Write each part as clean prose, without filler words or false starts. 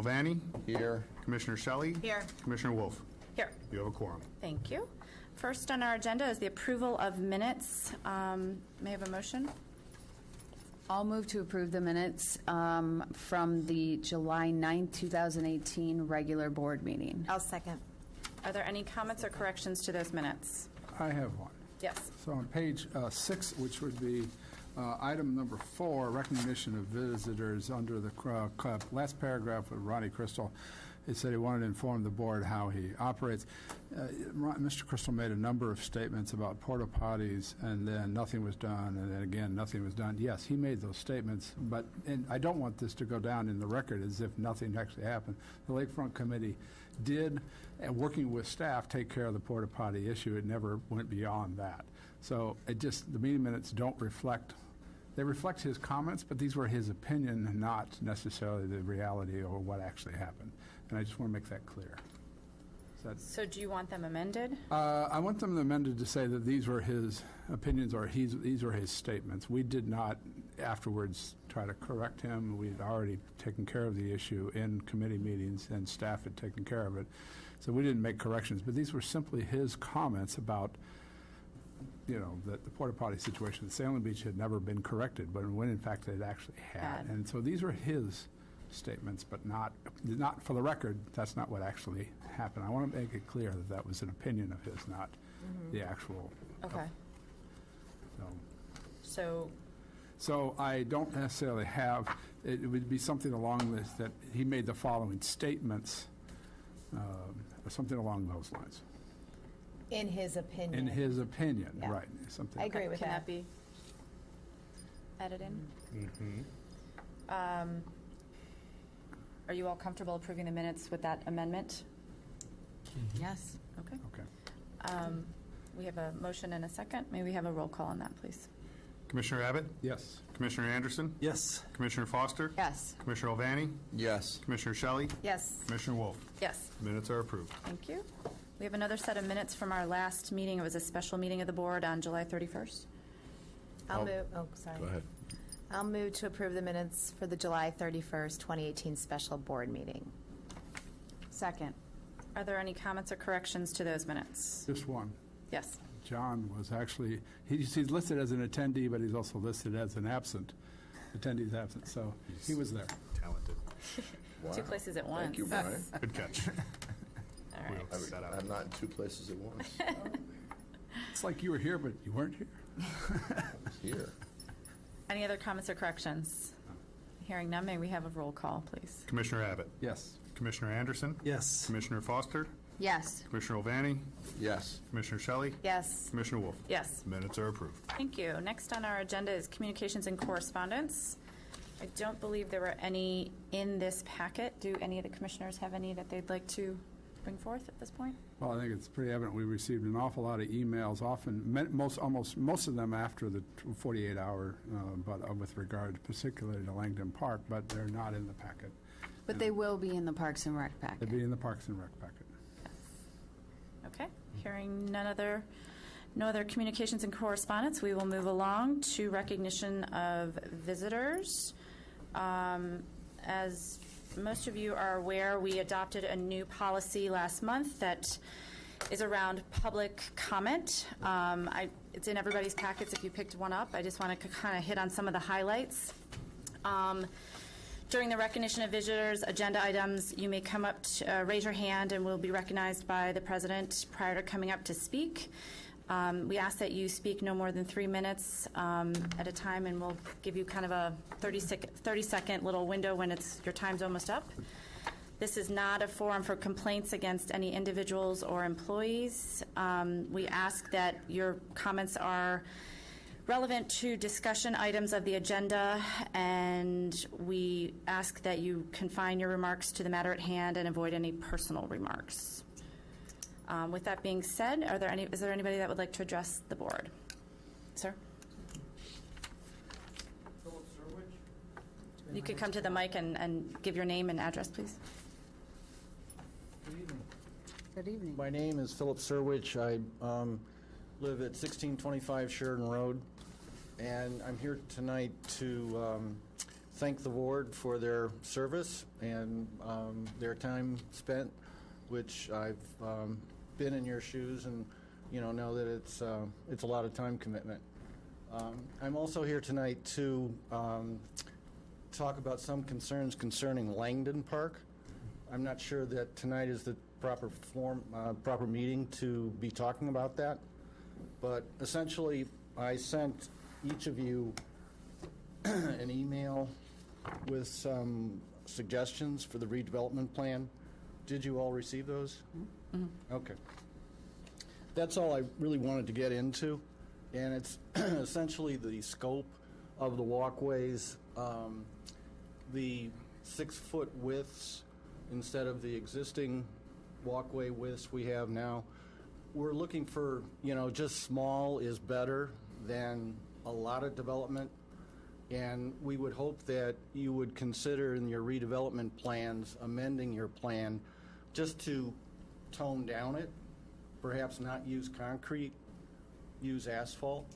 Vanny? Here. Commissioner Shelley? Here. Commissioner Wolf? Here. You have a quorum. Thank you. First on our agenda is the approval of minutes. May I have a motion? I'll move to approve the minutes from the July 9th, 2018 regular board meeting. I'll second. Are there any comments or corrections to those minutes? I have one. Yes. So on page 6, which would be item number 4, recognition of visitors, under the last paragraph with Ronnie Crystal, it said he wanted to inform the board how he operates. Mr. Crystal made a number of statements about porta potties, and then nothing was done, and then again, nothing was done. Yes, he made those statements, and I don't want this to go down in the record as if nothing actually happened. The Lakefront Committee did, working with staff, take care of the porta potty issue. It never went beyond that. So the meeting minutes don't reflect. They reflect his comments, but these were his opinion, not necessarily the reality or what actually happened. And I just want to make that clear. So do you want them amended? I want them amended to say that these were his opinions or these were his statements. We did not afterwards try to correct him. We had already taken care of the issue in committee meetings, and staff had taken care of it. So we didn't make corrections. But these were simply his comments about, that the porta potty situation at Salem Beach had never been corrected, but when in fact it actually had. And so these were his statements, but not for the record, that's not what actually happened. I want to make it clear that that was an opinion of his, not the actual. Okay. So I don't necessarily have, it would be something along this, that he made the following statements, or something along those lines. In his opinion. In his opinion, Yeah. right. Something. I agree with Can that. that be added in? Are you all comfortable approving the minutes with that amendment? Yes. Okay. Okay. We have a motion and a second. May we have a roll call on that, please? Commissioner Abbott? Yes. Commissioner Anderson? Yes. Commissioner Foster? Yes. Commissioner O'Vanny? Yes. Commissioner Shelley? Yes. Commissioner Wolf? Yes. Minutes are approved. Thank you. We have another set of minutes from our last meeting. It was a special meeting of the board on July 31st. I'll move. Oh, sorry. Go ahead. I'll move to approve the minutes for the July 31st, 2018 special board meeting. Second. Are there any comments or corrections to those minutes? Just one. Yes. John was actually, he's listed as an attendee, but he's also listed as an absent. Attendee's absent, so he was there. Talented. Wow. Two places at once. Thank you, Brian. Good catch. All right. We'll set out. I'm not in two places at once. It's like you were here, but you weren't here. I was here. Any other comments or corrections? Hearing none, may we have a roll call, please? Commissioner Abbott? Yes. Commissioner Anderson? Yes. Commissioner Foster? Yes. Commissioner O'Vanny? Yes. Commissioner Shelley? Yes. Commissioner Wolf? Yes. Minutes are approved. Thank you. Next on our agenda is communications and correspondence. I don't believe there were any in this packet. Do any of the commissioners have any that they'd like to bring forth at this point? Well, I think it's pretty evident we received an awful lot of emails, often, most of them after the 48-hour, but with regard particularly to Langdon Park, but they're not in the packet. But they will be in the Parks and Rec packet. They'd be in the Parks and Rec packet. Okay. Hearing no other communications and correspondence, we will move along to recognition of visitors. As most of you are aware, we adopted a new policy last month that is around public comment. It's in everybody's packets if you picked one up. I just want to kind of hit on some of the highlights. During the recognition of visitors, agenda items, you may come up, raise your hand, and will be recognized by the president prior to coming up to speak. We ask that you speak no more than 3 minutes at a time, and we'll give you kind of a 30-second little window when your time's almost up. This is not a forum for complaints against any individuals or employees. We ask that your comments are relevant to discussion items of the agenda, and we ask that you confine your remarks to the matter at hand and avoid any personal remarks. With that being said, is there anybody that would like to address the board? Sir? You could come to the mic and give your name and address, please. Good evening. Good evening. My name is Philip Surwich. I live at 1625 Sheridan Road, and I'm here tonight to thank the board for their service and their time spent, which I've been in your shoes and, know that it's a lot of time commitment. I'm also here tonight to talk about some concerns concerning Langdon Park. I'm not sure that tonight is the proper meeting to be talking about that, but essentially I sent each of you an email with some suggestions for the redevelopment plan. Did you all receive those? Mm-hmm. Okay. That's all I really wanted to get into, and it's essentially the scope of the walkways, the 6-foot widths instead of the existing walkway widths we have now. We're looking for, just small is better than a lot of development, and we would hope that you would consider in your redevelopment plans amending your plan just to tone down it, perhaps not use concrete, use asphalt.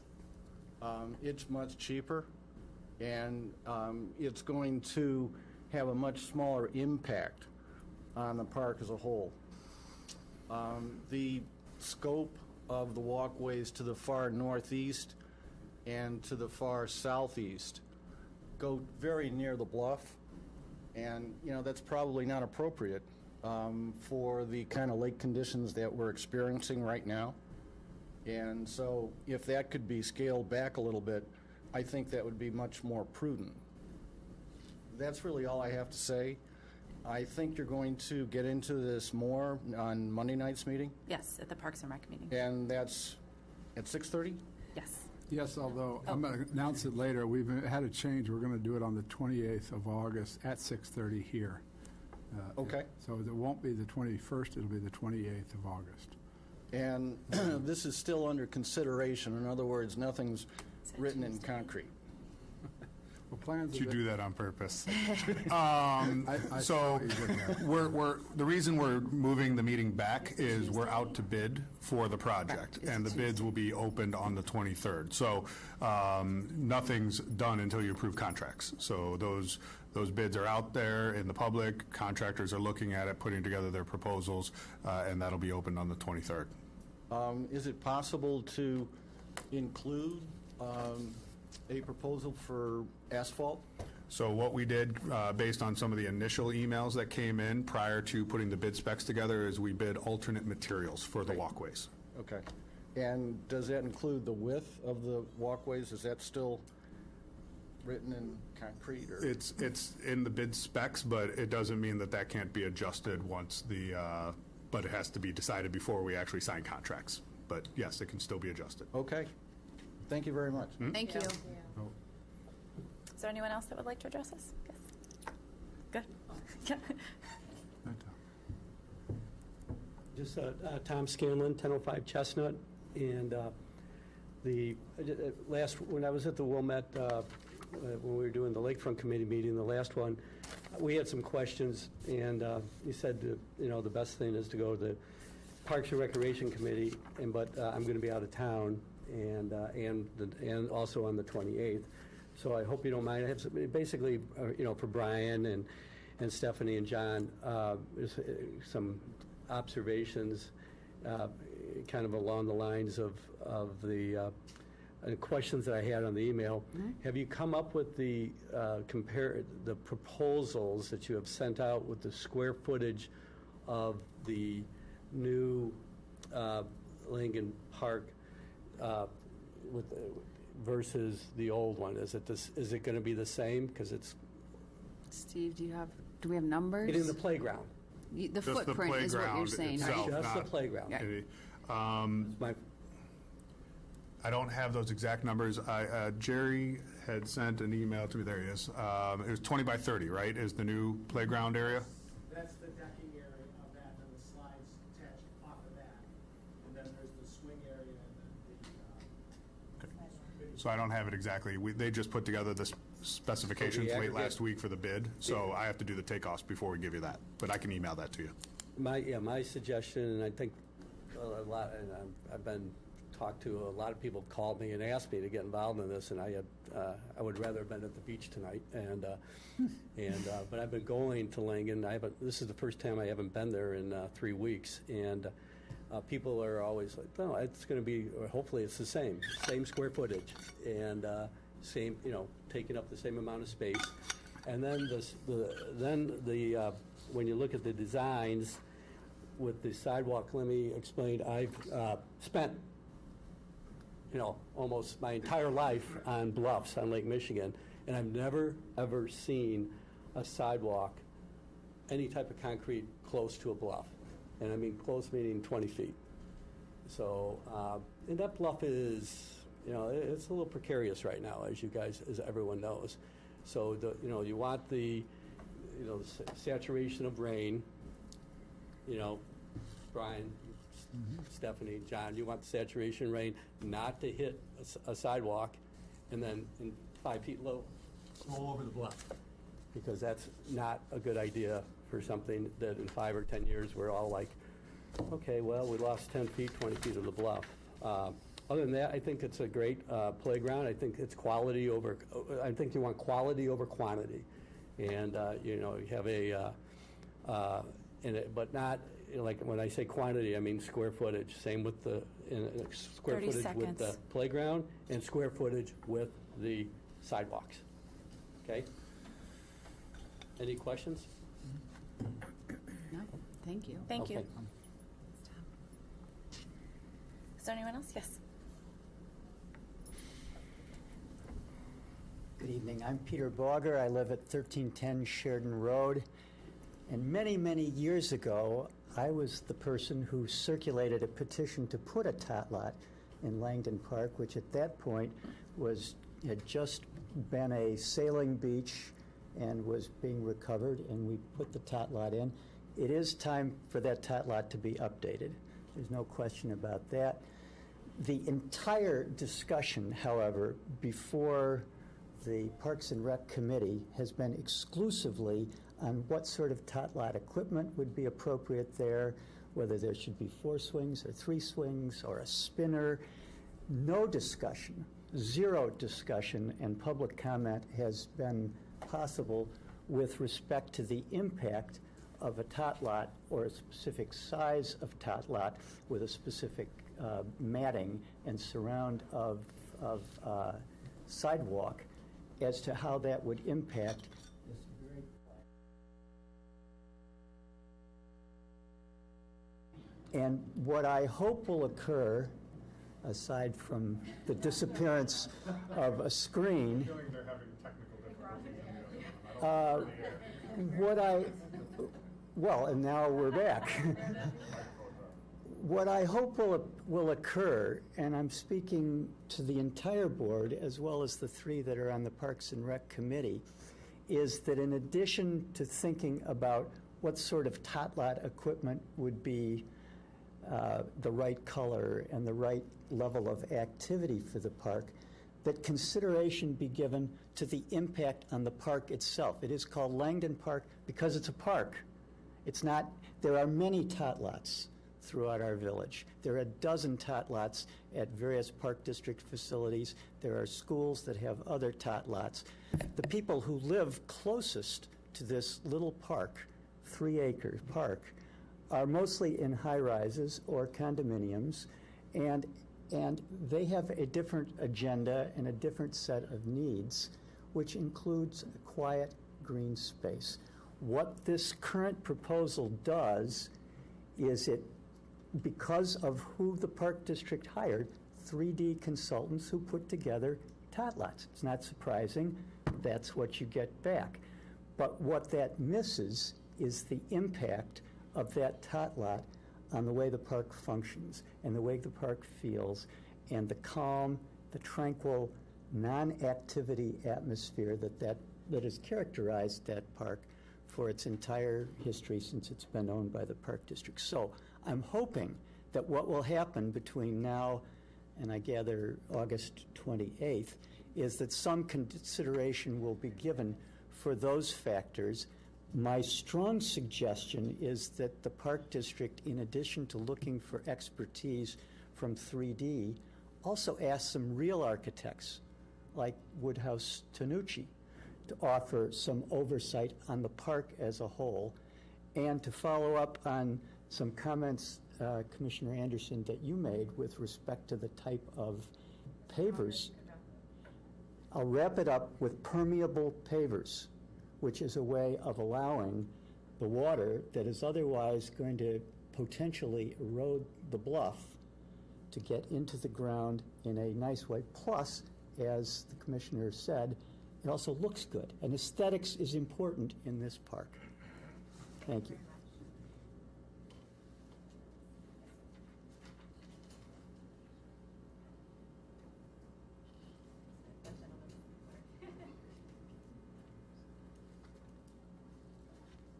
It's much cheaper, and it's going to have a much smaller impact on the park as a whole. The scope of the walkways to the far northeast and to the far southeast go very near the bluff, and that's probably not appropriate for the kind of lake conditions that we're experiencing right now. And so if that could be scaled back a little bit, I think that would be much more prudent. That's really all I have to say. I think you're going to get into this more on Monday night's meeting, Yes, at the Parks and Rec meeting. and that's at 6:30? Yes. Yes, although I'm going to announce it later. We've had a change. We're going to do it on the 28th of August at 6:30 here. Okay. So it won't be the 21st. It'll be the 28th of August. And this is still under consideration. In other words, nothing's written in concrete. Well, plans You are do that on purpose. I So saw what you did there. we're the reason we're moving the meeting back is we're out to bid for the project, and the bids will be opened on the 23rd. So nothing's done until you approve contracts. So those bids are out there in the public. Contractors are looking at it, putting together their proposals, and that'll be opened on the 23rd. Is it possible to include a proposal for asphalt? So what we did, based on some of the initial emails that came in prior to putting the bid specs together, is we bid alternate materials for the walkways. Okay. And does that include the width of the walkways? Is that still written in concrete? Or? It's in the bid specs, but it doesn't mean that can't be adjusted once but it has to be decided before we actually sign contracts. But yes, it can still be adjusted. Okay. Thank you very much. Thank you. Is there anyone else that would like to address us? Yes. Good. Just Tom Scanlon, 1005 Chestnut, and when I was at the Wilmette, when we were doing the Lakefront Committee meeting, the last one, we had some questions, and he said, the best thing is to go to the Parks and Recreation Committee, but I'm going to be out of town, and also on the 28th. So I hope you don't mind. I have basically, for Brian and Stephanie and John, some observations, kind of along the lines of the questions that I had on the email. Mm-hmm. Have you come up with the proposals that you have sent out with the square footage of the new Langdon Park versus the old one? Is it going to be the same? Because it's Steve, do we have numbers? in the playground. The Just the footprint is what you're playground saying, itself. right? Just the not- playground. Yeah. I don't have those exact numbers. Jerry had sent an email to me. There he is. It was 20 by 30, right, is the new playground area? That's the decking area of that, and the slides attached off of that. And then there's the swing area and then So I don't have it exactly. They just put together the specifications late aggregate- last week for the bid, so I have to do the takeoffs before we give you that. But I can email that to you. My suggestion, and I think a lot, and I've been talked to, a lot of people called me and asked me to get involved in this, and I would rather have been at the beach tonight. But I've been going to Langdon. This is the first time I haven't been there in 3 weeks, and people are always like, no, it's going to be, or hopefully it's the same square footage, and same, taking up the same amount of space. And then when you look at the designs with the sidewalk, let me explain. I've spent, almost my entire life on bluffs on Lake Michigan, and I've never, ever seen a sidewalk, any type of concrete, close to a bluff. And I mean close meaning 20 feet. So, and that bluff is, it's a little precarious right now, as everyone knows. So, you want the, saturation of rain, Brian, Stephanie, John, you want the saturation rain not to hit a sidewalk and then in 5 feet low, roll over the bluff, because that's not a good idea for something that in 5 or 10 years we're all like, okay, well, we lost 10 feet, 20 feet of the bluff. Other than that, I think it's a great playground. I think it's quality over, I think you want quality over quantity. And, you have but not, like when I say quantity, I mean square footage. Same with the square 30 footage with the seconds. playground and square footage with the sidewalks. Okay? Any questions? No, thank you. Thank you. Okay. Is there anyone else? Yes. Good evening. I'm Peter Berger. I live at 1310 Sheridan Road. And many, many years ago, I was the person who circulated a petition to put a tot lot in Langdon Park, which at that point had just been a sailing beach and was being recovered, and we put the tot lot in. It is time for that tot lot to be updated. There's no question about that. The entire discussion, however, before the Parks and Rec Committee has been exclusively on what sort of tot lot equipment would be appropriate there, whether there should be 4 swings or 3 swings or a spinner. No discussion, zero discussion, and public comment has been possible with respect to the impact of a tot lot or a specific size of tot lot with a specific matting and surround of sidewalk as to how that would impact this very plan. And what I hope will occur, aside from the disappearance of a screen, and now we're back. What I hope will occur, and I'm speaking to the entire board as well as the 3 that are on the Parks and Rec Committee, is that in addition to thinking about what sort of tot lot equipment would be the right color and the right level of activity for the park, that consideration be given to the impact on the park itself. It is called Langdon Park because it's a park. It's not, there are many tot lots throughout our village. There are a dozen tot lots at various park district facilities. There are schools that have other tot lots. The people who live closest to this little park, 3-acre park, are mostly in high-rises or condominiums, and they have a different agenda and a different set of needs, which includes a quiet green space. What this current proposal does is because of who the park district hired, 3D consultants who put together tot lots. It's not surprising. That's what you get back. But what that misses is the impact of that tot lot on the way the park functions and the way the park feels and the calm, the tranquil, non-activity atmosphere that has characterized that park for its entire history since it's been owned by the park district. So I'm hoping that what will happen between now and I gather August 28th is that some consideration will be given for those factors. My strong suggestion is that the park district, in addition to looking for expertise from 3D, also ask some real architects, like Woodhouse Tanucci, to offer some oversight on the park as a whole, and to follow up on some comments, Commissioner Anderson, that you made with respect to the type of pavers. I'll wrap it up with permeable pavers, which is a way of allowing the water that is otherwise going to potentially erode the bluff to get into the ground in a nice way. Plus, as the commissioner said, it also looks good. And aesthetics is important in this park. Thank you.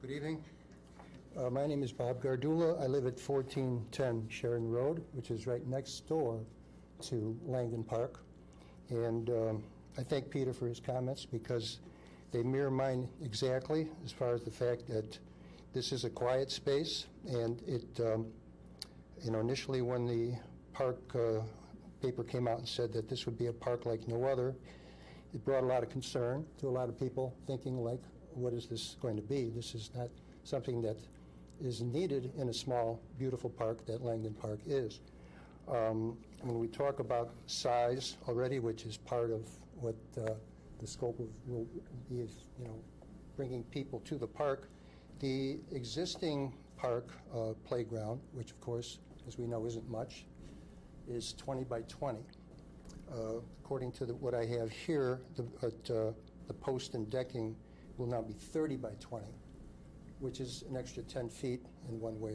Good evening. My name is Popgardulla. I live at 1410 Sharon Road, which is right next door to Langdon Park. And I thank Peter for his comments because they mirror mine exactly as far as the fact that this is a quiet space. And it, initially when the park paper came out and said that this would be a park like no other, it brought a lot of concern to a lot of people thinking like, what is this going to be? This is not something that is needed in a small, beautiful park that Langdon Park is. When we talk about size already, which is part of what the scope of will be, bringing people to the park, the existing park playground, which of course, as we know, isn't much, is 20 by 20. According to what I have here, the post and decking will now be 30 by 20, which is an extra 10 feet in one way,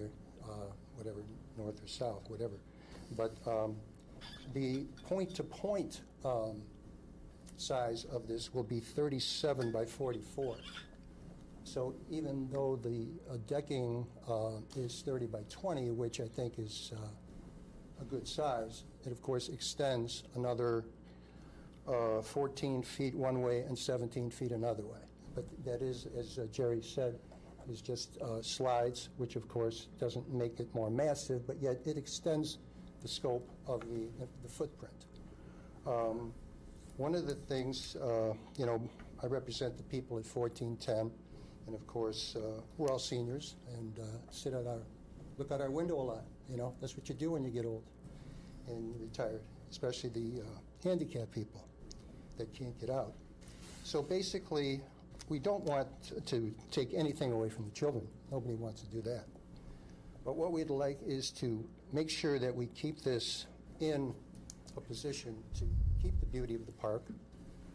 whatever, north or south, whatever. But the point-to-point size of this will be 37 by 44. So even though the decking is 30 by 20, which I think is a good size, it of course extends another 14 feet one way and 17 feet another way. But that is, as Jerry said, is just slides, which of course doesn't make it more massive, but yet it extends the scope of the footprint. One of the things, I represent the people at 1410, and of course we're all seniors and look out our window a lot. That's what you do when you get old and retired, especially the handicapped people that can't get out. So basically, we don't want to take anything away from the children. Nobody wants to do that. But what we'd like is to make sure that we keep this in a position to keep the beauty of the park,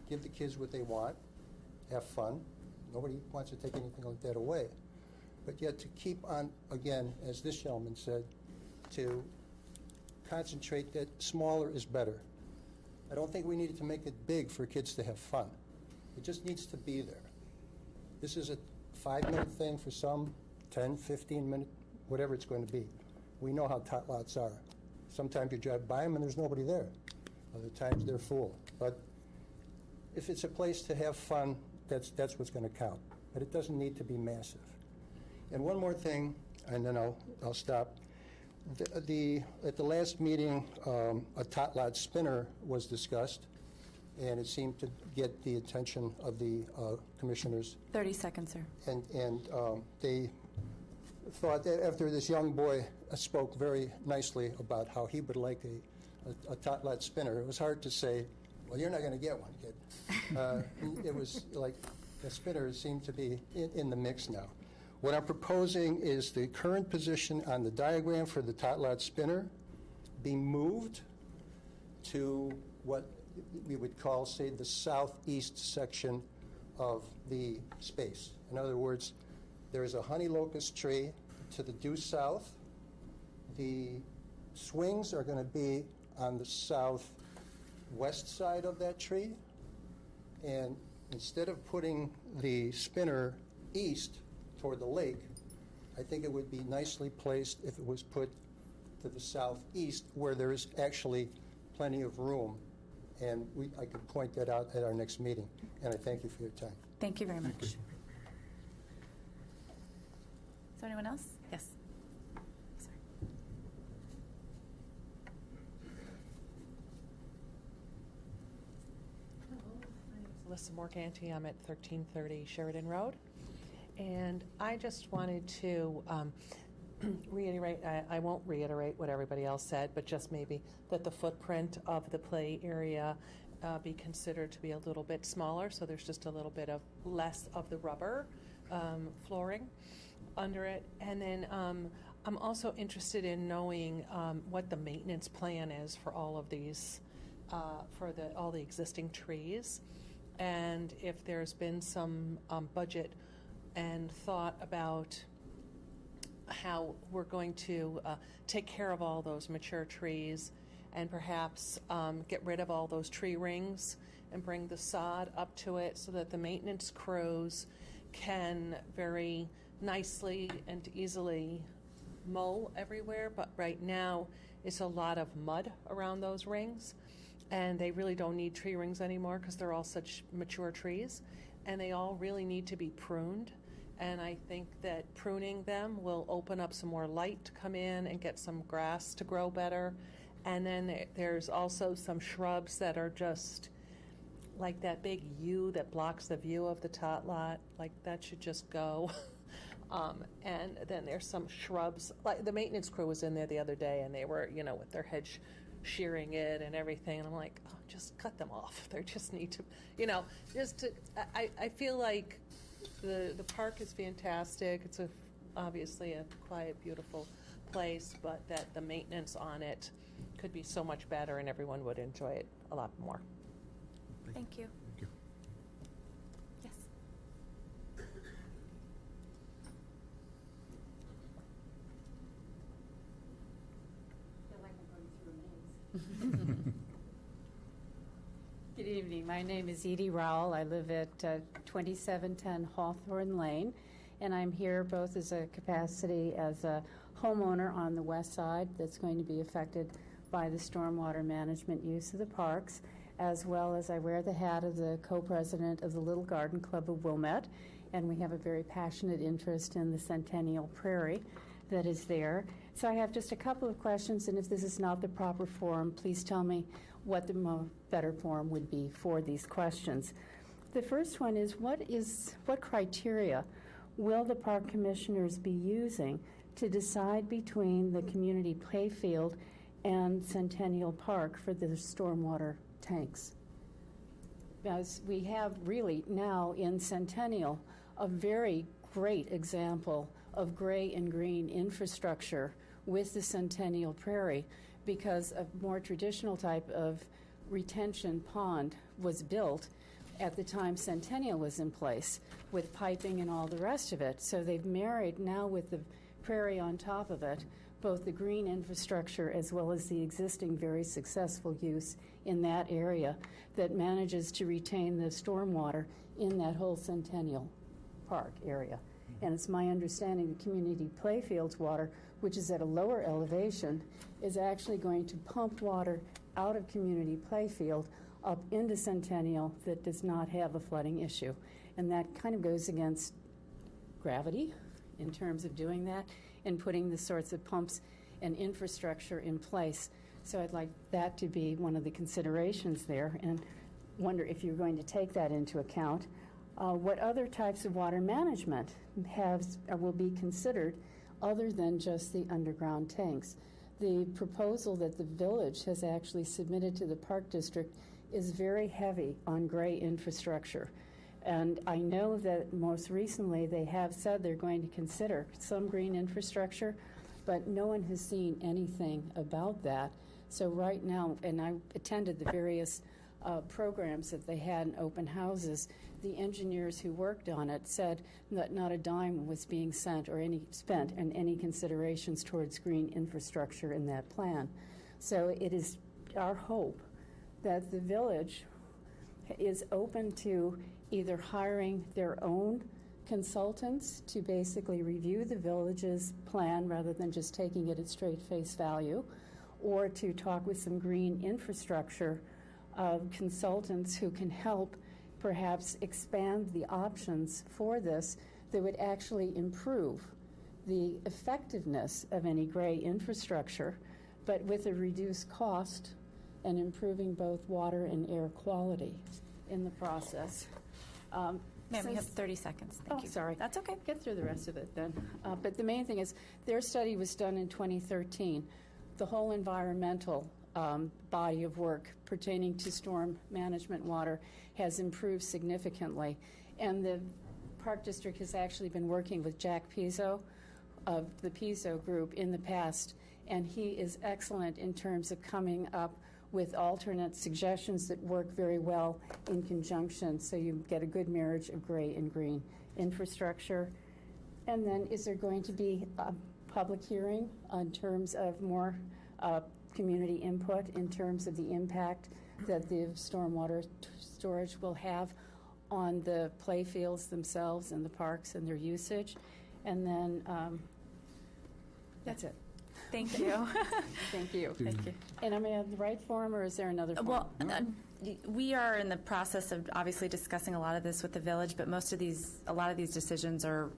give the kids what they want, have fun. Nobody wants to take anything like that away. But yet to keep on, again, as this gentleman said, to concentrate that smaller is better. I don't think we needed to make it big for kids to have fun. It just needs to be there. This is a 5-minute thing for some, 10, 15-minute, whatever it's going to be. We know how tot lots are. Sometimes you drive by them and there's nobody there. Other times they're full. But if it's a place to have fun, that's what's going to count. But it doesn't need to be massive. And one more thing, and then I'll stop. At the last meeting, a tot lot spinner was discussed, and it seemed to get the attention of the commissioners. 30 seconds, sir. And they thought that after this young boy spoke very nicely about how he would like a tot lot spinner, it was hard to say, well, you're not going to get one, kid. It was like the spinner seemed to be in the mix now. What I'm proposing is the current position on the diagram for the tot lot spinner be moved to what we would call, say, the southeast section of the space. In other words, there's a honey locust tree to the due south. The swings are going to be on the southwest side of that tree. And instead of putting the spinner east toward the lake, I think it would be nicely placed if it was put to the southeast, where there is actually plenty of room. And I could point that out at our next meeting. And I thank you for your time. Thank you very much. Is there anyone else? Yes. Sorry. Alyssa Morganti. I'm at 1330 Sheridan Road. And I just wanted to reiterate, I won't reiterate what everybody else said, but just maybe that the footprint of the play area be considered to be a little bit smaller, so there's just a little bit of less of the rubber flooring under it. And then I'm also interested in knowing what the maintenance plan is for all of these, for all the existing trees, and if there's been some budget and thought about how we're going to take care of all those mature trees and perhaps get rid of all those tree rings and bring the sod up to it so that the maintenance crews can very nicely and easily mow everywhere. But right now it's a lot of mud around those rings, and they really don't need tree rings anymore because they're all such mature trees, and they all really need to be pruned. And I think that pruning them will open up some more light to come in and get some grass to grow better. And then there's also some shrubs that are just like that big U that blocks the view of the tot lot. Like, that should just go. And then there's some shrubs. Like, the maintenance crew was in there the other day, and they were, with their hedge shearing it and everything. And I'm like, oh, just cut them off. They just need to, I feel like the park is fantastic. It's obviously a quiet, beautiful place, but that the maintenance on it could be so much better and everyone would enjoy it a lot more. Thank you. Thank you. Yes. Good evening. My name is Edie Rael. I live at 2710 Hawthorne Lane, and I'm here both as a capacity as a homeowner on the west side that's going to be affected by the stormwater management use of the parks, as well as I wear the hat of the co-president of the Little Garden Club of Wilmette, and we have a very passionate interest in the Centennial Prairie that is there. So I have just a couple of questions, and if this is not the proper forum, please tell me what the better forum would be for these questions. The first one is what criteria will the park commissioners be using to decide between the community playfield and Centennial Park for the stormwater tanks? As we have really now in Centennial a very great example of gray and green infrastructure with the Centennial Prairie, because a more traditional type of retention pond was built at the time Centennial was in place, with piping and all the rest of it. So they've married now with the prairie on top of it, both the green infrastructure as well as the existing very successful use in that area that manages to retain the stormwater in that whole Centennial Park area. And it's my understanding the community playfields water, which is at a lower elevation, is actually going to pump water out of community playfield up into Centennial that does not have a flooding issue. And that kind of goes against gravity in terms of doing that and putting the sorts of pumps and infrastructure in place. So I'd like that to be one of the considerations there, and wonder if you're going to take that into account. What other types of water management will be considered other than just the underground tanks? The proposal that the village has actually submitted to the Park District is very heavy on gray infrastructure. And I know that most recently they have said they're going to consider some green infrastructure, but no one has seen anything about that. So right now, and I attended the various programs that they had in open houses, the engineers who worked on it said that not a dime was being spent and any considerations towards green infrastructure in that plan. So it is our hope that the village is open to either hiring their own consultants to basically review the village's plan rather than just taking it at straight face value, or to talk with some green infrastructure consultants who can help perhaps expand the options for this that would actually improve the effectiveness of any gray infrastructure, but with a reduced cost and improving both water and air quality. in the process. Ma'am, you have Since- 30 seconds. Thank Oh, you. sorry. That's okay. Get through the rest of it then. But the main thing is, their study was done in 2013. The whole environmental body of work pertaining to storm management water has improved significantly. And the Park District has actually been working with Jack Pizzo of the Pizzo Group in the past, and he is excellent in terms of coming up with alternate suggestions that work very well in conjunction, so you get a good marriage of gray and green infrastructure. And then is there going to be a public hearing in terms of more community input in terms of the impact that the stormwater storage will have on the play fields themselves and the parks and their usage? And then that's it. Thank you. Thank you. Thank you. And am I in the right form, or is there another form? Well, we are in the process of obviously discussing a lot of this with the village, but a lot of these decisions are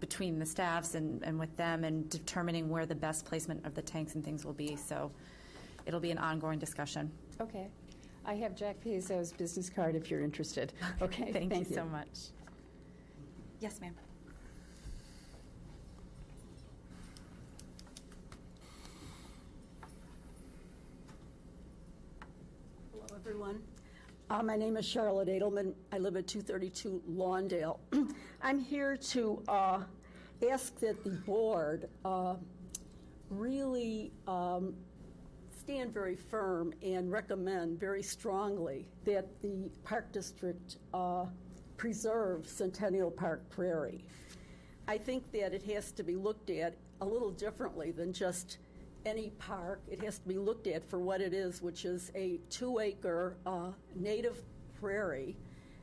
between the staffs and with them, and determining where the best placement of the tanks and things will be. So it'll be an ongoing discussion. Okay. I have Jack Pizzo's business card if you're interested. Okay. Thank you so much. Yes, ma'am. Hello, everyone. My name is Charlotte Adelman. I live at 232 Lawndale. I'm here to ask that the board really stand very firm and recommend very strongly that the Park District preserve Centennial Park Prairie. I think that it has to be looked at a little differently than just any park. It has to be looked at for what it is, which is a 2-acre native prairie,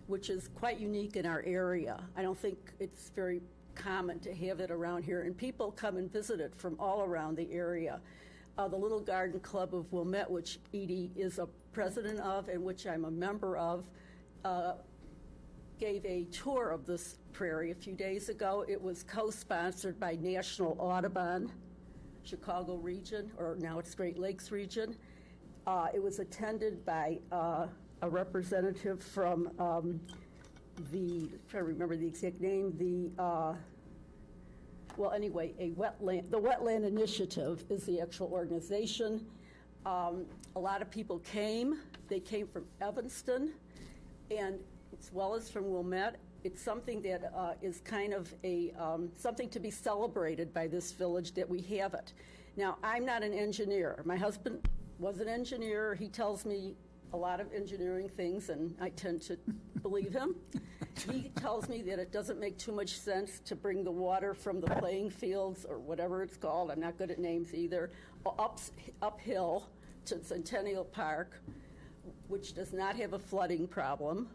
which is quite unique in our area. I don't think it's very common to have it around here, and people come and visit it from all around the area. The Little Garden Club of Wilmette, which Edie is a president of and which I'm a member of, gave a tour of this prairie a few days ago. It was co-sponsored by National Audubon, Chicago region, or now it's Great Lakes region. It was attended by a representative from I'm trying to remember the exact name, the Wetland Initiative is the actual organization. A lot of people came. They came from Evanston, and as well as from Wilmette. It's something that is kind of something to be celebrated by this village, that we have it. Now, I'm not an engineer. My husband was an engineer. He tells me a lot of engineering things, and I tend to believe him. He tells me that it doesn't make too much sense to bring the water from the playing fields, or whatever it's called, I'm not good at names either, uphill to Centennial Park, which does not have a flooding problem,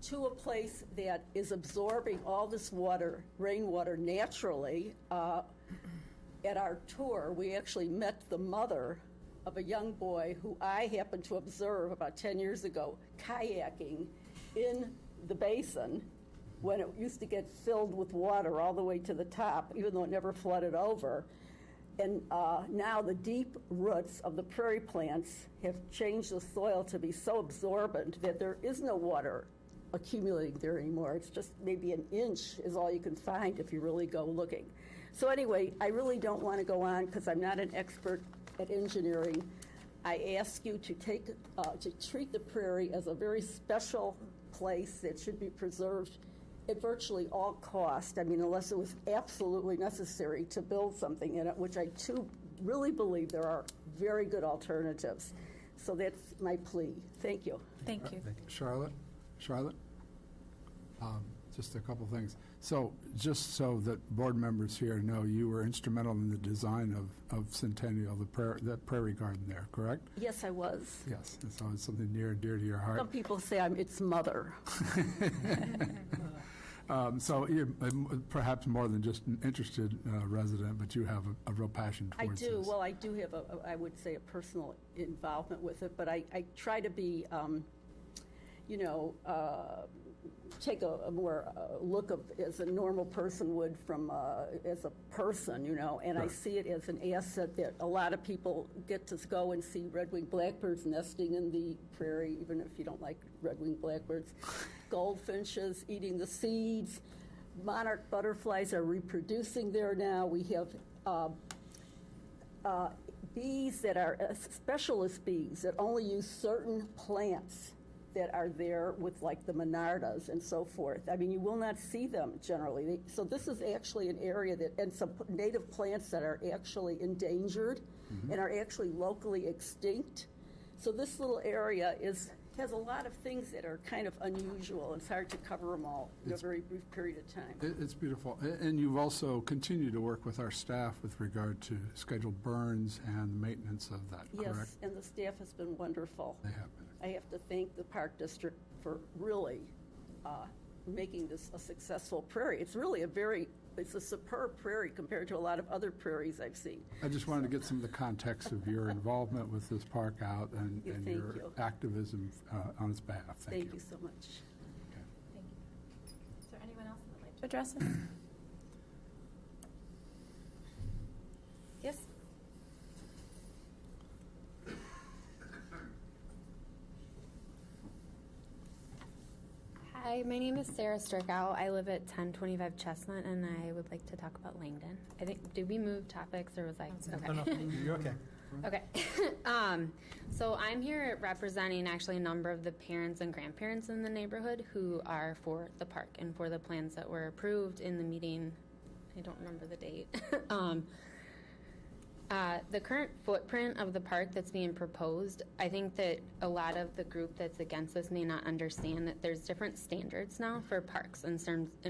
to a place that is absorbing all this water, rainwater, naturally. At our tour, we actually met the mother of a young boy who I happened to observe about 10 years ago kayaking in the basin when it used to get filled with water all the way to the top, even though it never flooded over. And now the deep roots of the prairie plants have changed the soil to be so absorbent that there is no water accumulating there anymore. It's just maybe an inch is all you can find if you really go looking. So anyway, I really don't want to go on because I'm not an expert at engineering. I ask you to treat the prairie as a very special place that should be preserved at virtually all cost. I mean, unless it was absolutely necessary to build something in it, which I too really believe there are very good alternatives. So that's my plea. Thank you. Thank you. Charlotte? Just a couple things. So just so that board members here know, you were instrumental in the design of Centennial, the prairie garden there, correct? Yes, I was. Yes, so it's something near and dear to your heart. Some people say I'm its mother. So you're perhaps more than just an interested resident, but you have a real passion towards this. I do. Well, I do have I would say, a personal involvement with it, but I try to be, take a more look of as a normal person would from as a person, and I see it as an asset that a lot of people get to go and see red-winged blackbirds nesting in the prairie, even if you don't like red-winged blackbirds, goldfinches eating the seeds, monarch butterflies are reproducing there now. We have bees that are specialist bees that only use certain plants that are there with like the monardas and so forth. I mean, you will not see them generally. So this is actually an area that, and some native plants that are actually endangered and are actually locally extinct. So this little area has a lot of things that are kind of unusual. It's hard to cover them all in a very brief period of time. It's beautiful. And you've also continued to work with our staff with regard to scheduled burns and maintenance of that, correct? Yes, and the staff has been wonderful. They have been. I have to thank the Park District for really making this a successful prairie. It's really it's a superb prairie compared to a lot of other prairies I've seen. I just wanted to get some of the context of your involvement with this park out and your activism on its behalf. Thank you. Thank you so much. Thank you. Is there anyone else that would like to address us? Yes? Hi, my name is Sarah Sturckow. I live at 1025 Chestnut, and I would like to talk about Langdon. I think, did we move topics, or was I? Okay. No, you're okay. Okay. So I'm here representing actually a number of the parents and grandparents in the neighborhood who are for the park and for the plans that were approved in the meeting. I don't remember the date. The current footprint of the park that's being proposed, I think that a lot of the group that's against this may not understand that there's different standards now for parks in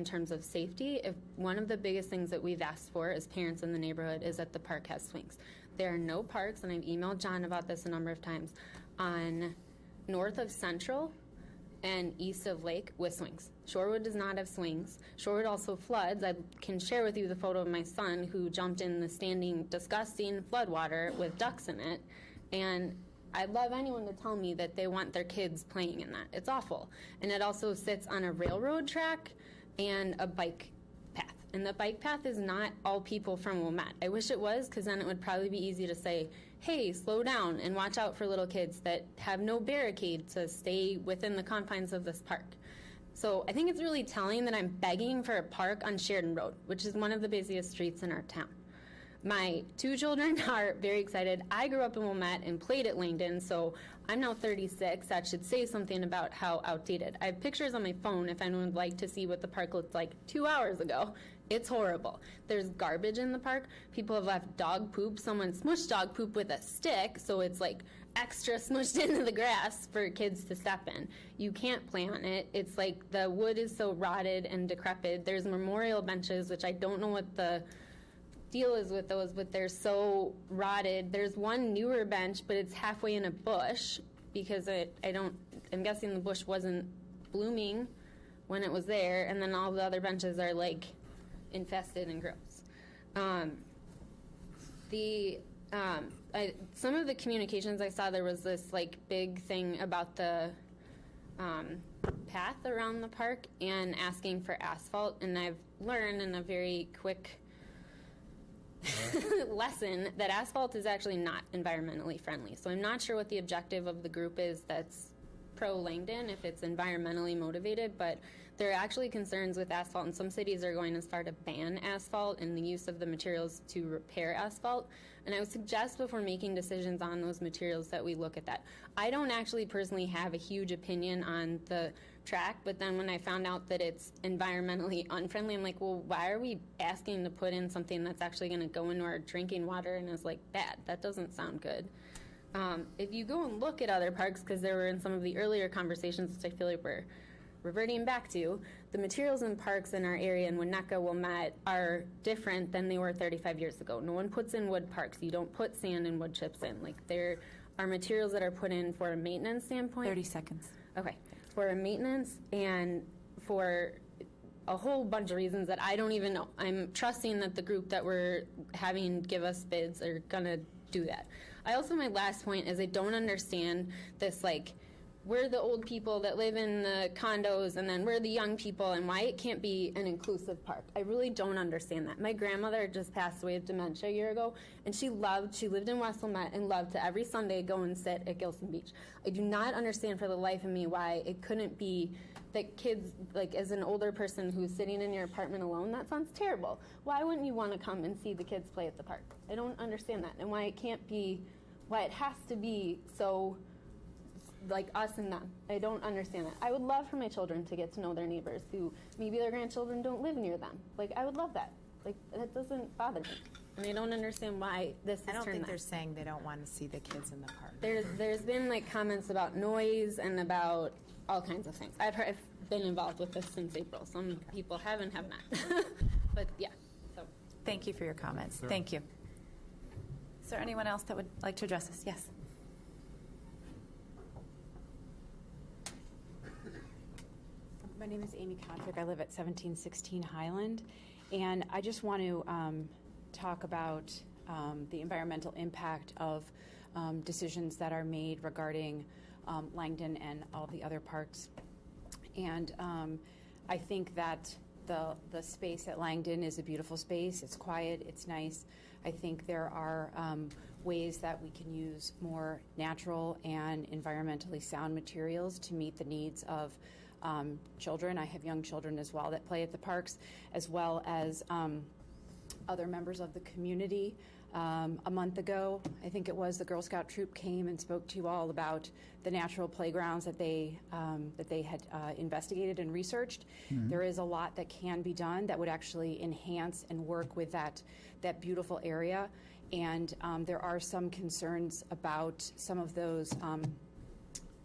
terms of safety. If one of the biggest things that we've asked for as parents in the neighborhood is that the park has swings. There are no parks, and I've emailed John about this a number of times, on north of Central and east of Lake with swings. Shorewood does not have swings. Shorewood also floods. I can share with you the photo of my son who jumped in the standing, disgusting floodwater with ducks in it. And I'd love anyone to tell me that they want their kids playing in that. It's awful. And it also sits on a railroad track and a bike path. And the bike path is not all people from Wilmette. I wish it was, because then it would probably be easy to say, hey, slow down and watch out for little kids that have no barricade to stay within the confines of this park. So I think it's really telling that I'm begging for a park on Sheridan Road, which is one of the busiest streets in our town. My two children are very excited. I grew up in Wilmette and played at Langdon, so I'm now 36. That should say something about how outdated. I have pictures on my phone if anyone would like to see what the park looked like 2 hours ago. It's horrible. There's garbage in the park. People have left dog poop. Someone smushed dog poop with a stick, so it's like extra smushed into the grass for kids to step in. You can't play on it. It's like the wood is so rotted and decrepit. There's memorial benches, which I don't know what the deal is with those, but they're so rotted. There's one newer bench, but it's halfway in a bush because I'm guessing the bush wasn't blooming when it was there, and then all the other benches are like infested and gross. Some of the communications I saw, there was this like big thing about the path around the park and asking for asphalt, and I've learned in a very quick lesson that asphalt is actually not environmentally friendly. So I'm not sure what the objective of the group is that's pro-Langdon, if it's environmentally motivated, but there are actually concerns with asphalt, and some cities are going as far to ban asphalt and the use of the materials to repair asphalt. And I would suggest before making decisions on those materials that we look at that. I don't actually personally have a huge opinion on the track, but then when I found out that it's environmentally unfriendly, I'm like, well, why are we asking to put in something that's actually going to go into our drinking water and is like bad? That doesn't sound good. If you go and look at other parks, because there were in some of the earlier conversations, which I feel like we're reverting back to, the materials in parks in our area in Winnetka, Wilmette are different than they were 35 years ago. No one puts in wood parks. You don't put sand and wood chips in. Like, there are materials that are put in for a maintenance standpoint. 30 seconds. Okay. For a maintenance and for a whole bunch of reasons that I don't even know. I'm trusting that the group that we're having give us bids are going to do that. My last point is I don't understand this, like, we're the old people that live in the condos, and then we're the young people, and why it can't be an inclusive park. I really don't understand that. My grandmother just passed away of dementia a year ago, and she lived in West Wilmette and loved to every Sunday go and sit at Gilson Beach. I do not understand for the life of me why it couldn't be that kids, like as an older person who's sitting in your apartment alone, that sounds terrible. Why wouldn't you want to come and see the kids play at the park? I don't understand that, and why it can't be, why it has to be so like us and them. I don't understand that. I would love for my children to get to know their neighbors who maybe their grandchildren don't live near them. Like, I would love that. Like, that doesn't bother me. And I don't understand why this is I don't think that. they're saying they don't want to see the kids in the park. There's been like comments about noise and about all kinds of things. I've been involved with this since April. Some people have and have not. But yeah. So Thank you for your comments. Thank you. Is there anyone else that would like to address us? Yes. My name is Amy Kontrick. I live at 1716 Highland, and I just want to talk about the environmental impact of decisions that are made regarding Langdon and all the other parks. And I think that the space at Langdon is a beautiful space. It's quiet. It's nice. I think there are ways that we can use more natural and environmentally sound materials to meet the needs of children. I have young children as well that play at the parks, as well as other members of the community. A month ago, I think it was, the Girl Scout troop came and spoke to you all about the natural playgrounds that they had investigated and researched. Mm-hmm. There is a lot that can be done that would actually enhance and work with that beautiful area. And there are some concerns about some of those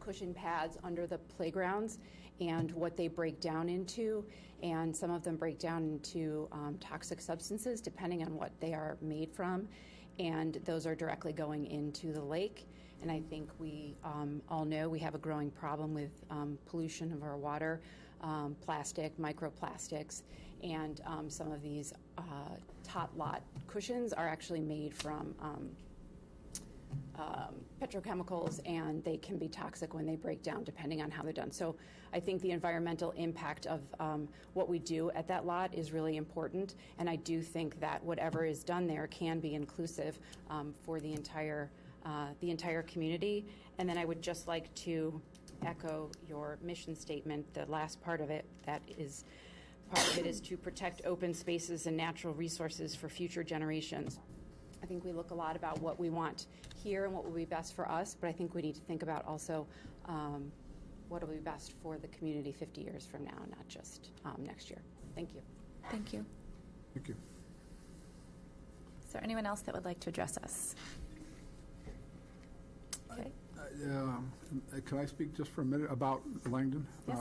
cushion pads under the playgrounds and what they break down into, and some of them break down into toxic substances depending on what they are made from, and those are directly going into the lake. And I think we all know we have a growing problem with pollution of our water, plastic, microplastics, and some of these tot lot cushions are actually made from petrochemicals, and they can be toxic when they break down depending on how they're done. So I think the environmental impact of what we do at that lot is really important, and I do think that whatever is done there can be inclusive for the entire community. And then I would just like to echo your mission statement, the last part of it, part of it is to protect open spaces and natural resources for future generations. I think we look a lot about what we want here and what will be best for us, but I think we need to think about also what will be best for the community 50 years from now, not just next year. Thank you. Thank you. Thank you. Is there anyone else that would like to address us? Okay. Can I speak just for a minute about Langdon? Yes.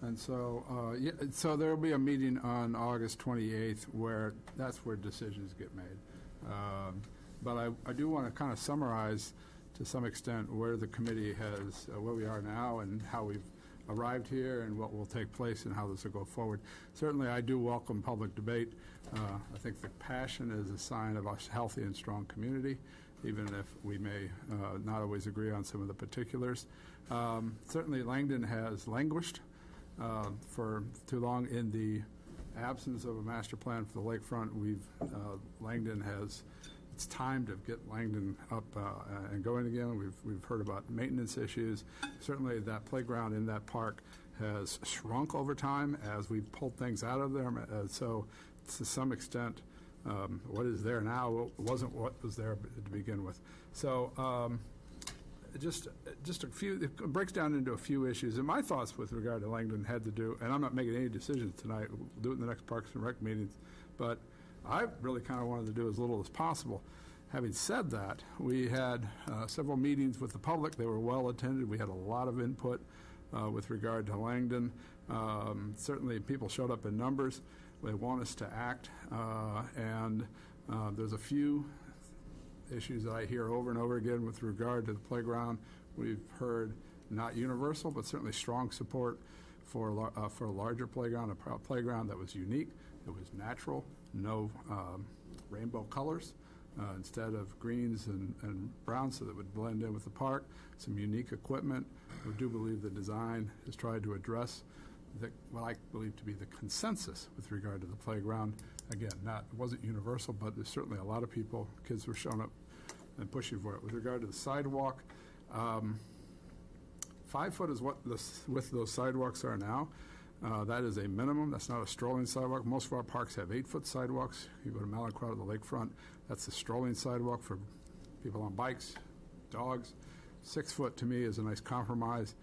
And so, so there will be a meeting on August 28th where that's where decisions get made. But I do want to kind of summarize to some extent where the committee has, where we are now and how we've arrived here and what will take place and how this will go forward. Certainly, I do welcome public debate. I think the passion is a sign of a healthy and strong community, even if we may not always agree on some of the particulars. Certainly, Langdon has languished for too long in the absence of a master plan for the lakefront. Langdon has, it's time to get Langdon up and going again. We've heard about maintenance issues. Certainly that playground in that park has shrunk over time as we've pulled things out of there. So to some extent, what is there now wasn't what was there to begin with. So just a few, it breaks down into a few issues. And my thoughts with regard to Langdon had to do, and I'm not making any decisions tonight, we'll do it in the next Parks and Rec meetings, but I really kind of wanted to do as little as possible. Having said that, we had several meetings with the public. They were well attended. We had a lot of input with regard to Langdon. Certainly people showed up in numbers. They want us to act, and there's a few issues that I hear over and over again with regard to the playground. We've heard not universal, but certainly strong support for a larger playground, a playground that was unique, it was natural, no rainbow colors, instead of greens and browns, so that would blend in with the park. Some unique equipment. We do believe the design has tried to address what I believe to be the consensus with regard to the playground. Again, it wasn't universal, but there's certainly a lot of people, kids were showing up and pushing for it. With regard to the sidewalk, 5 foot is what the width of those sidewalks are now. That is a minimum. That's not a strolling sidewalk. Most of our parks have 8-foot sidewalks. You go to Malaquat or the lakefront, that's a strolling sidewalk for people on bikes, dogs. 6 foot to me is a nice compromise.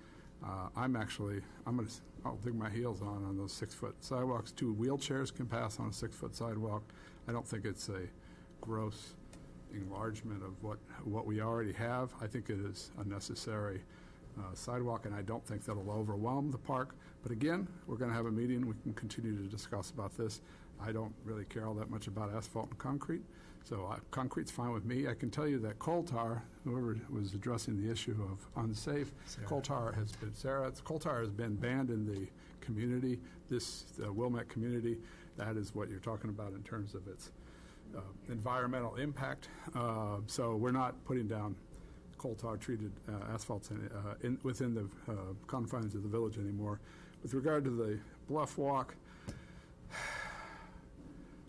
I'll dig my heels on those 6-foot sidewalks. 2 wheelchairs can pass on a 6-foot sidewalk. I don't think it's a gross enlargement of what we already have. I think it is a necessary sidewalk, and I don't think that'll overwhelm the park. But again, we're going to have a meeting. We can continue to discuss about this. I don't really care all that much about asphalt and concrete, so concrete's fine with me. I can tell you that coal tar, whoever was addressing the issue of unsafe, coal tar has been banned in the community, the Wilmette community. That is what you're talking about in terms of its environmental impact. So we're not putting down coal tar treated asphalts within the confines of the village anymore. With regard to the bluff walk,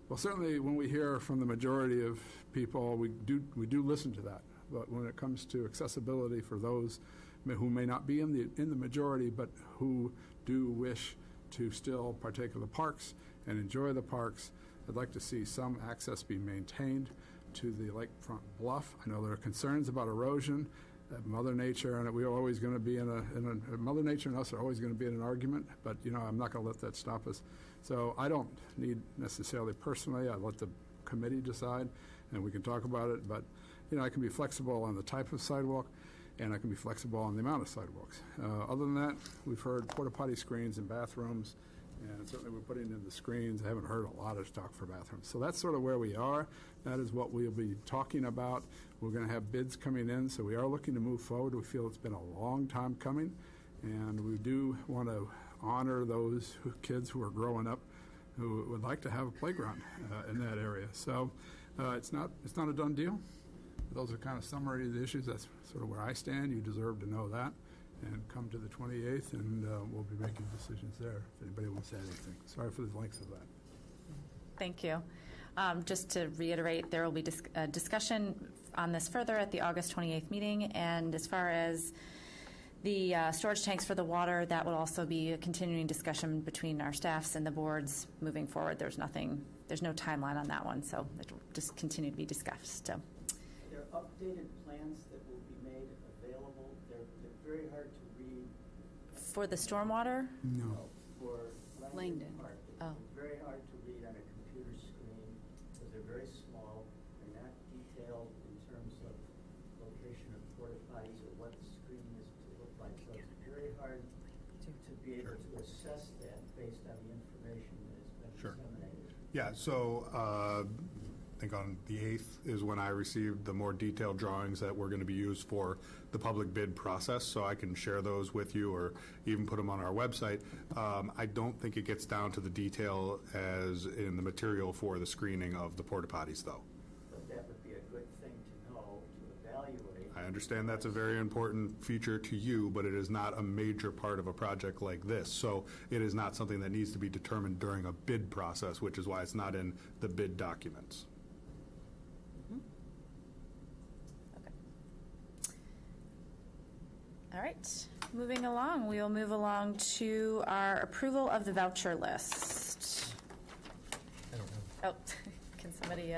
well, certainly when we hear from the majority of people, we do listen to that. But when it comes to accessibility for those who may not be in the majority, but who do wish to still partake of the parks and enjoy the parks, I'd like to see some access be maintained to the lakefront bluff. I know there are concerns about erosion. Mother Nature and we're always going to be Mother Nature and us are always going to be in an argument, but I'm not going to let that stop us. So I don't need necessarily personally. I let the committee decide, and we can talk about it. But I can be flexible on the type of sidewalk, and I can be flexible on the amount of sidewalks. Other than that, we've heard porta potty screens in bathrooms, and certainly we're putting in the screens. I haven't heard a lot of talk for bathrooms. So that's sort of where we are. That is what we'll be talking about. We're going to have bids coming in, so we are looking to move forward. We feel it's been a long time coming, and we do want to honor those kids who are growing up who would like to have a playground in that area. So it's not a done deal. Those are kind of summary of the issues. That's sort of where I stand. You deserve to know that. And come to the 28th, and we'll be making decisions there if anybody wants to add anything. Sorry for the length of that. Thank you. Just to reiterate, there will be discussion on this further at the August 28th meeting, and as far as the storage tanks for the water, that will also be a continuing discussion between our staffs and the boards moving forward. There's no timeline on that one, so it will just continue to be discussed. So. There are updated plans that will be made available. They're very hard to read. For the stormwater? No. For Langdon. Park. Oh. It's very hard to read on a computer screen because they're very small. They're not detailed in terms of location of porta potties or what the screen is to look like. So it's very hard to be able to assess that based on the information that has been disseminated. Yeah, so I think on the 8th is when I received the more detailed drawings that were going to be used for the public bid process, so I can share those with you or even put them on our website. I don't think it gets down to the detail as in the material for the screening of the porta potties, though. But that would be a good thing to know, to evaluate. I understand that's a very important feature to you, but it is not a major part of a project like this. So it is not something that needs to be determined during a bid process, which is why it's not in the bid documents. All right, moving along, we will move along to our approval of the voucher list. Oh, can somebody,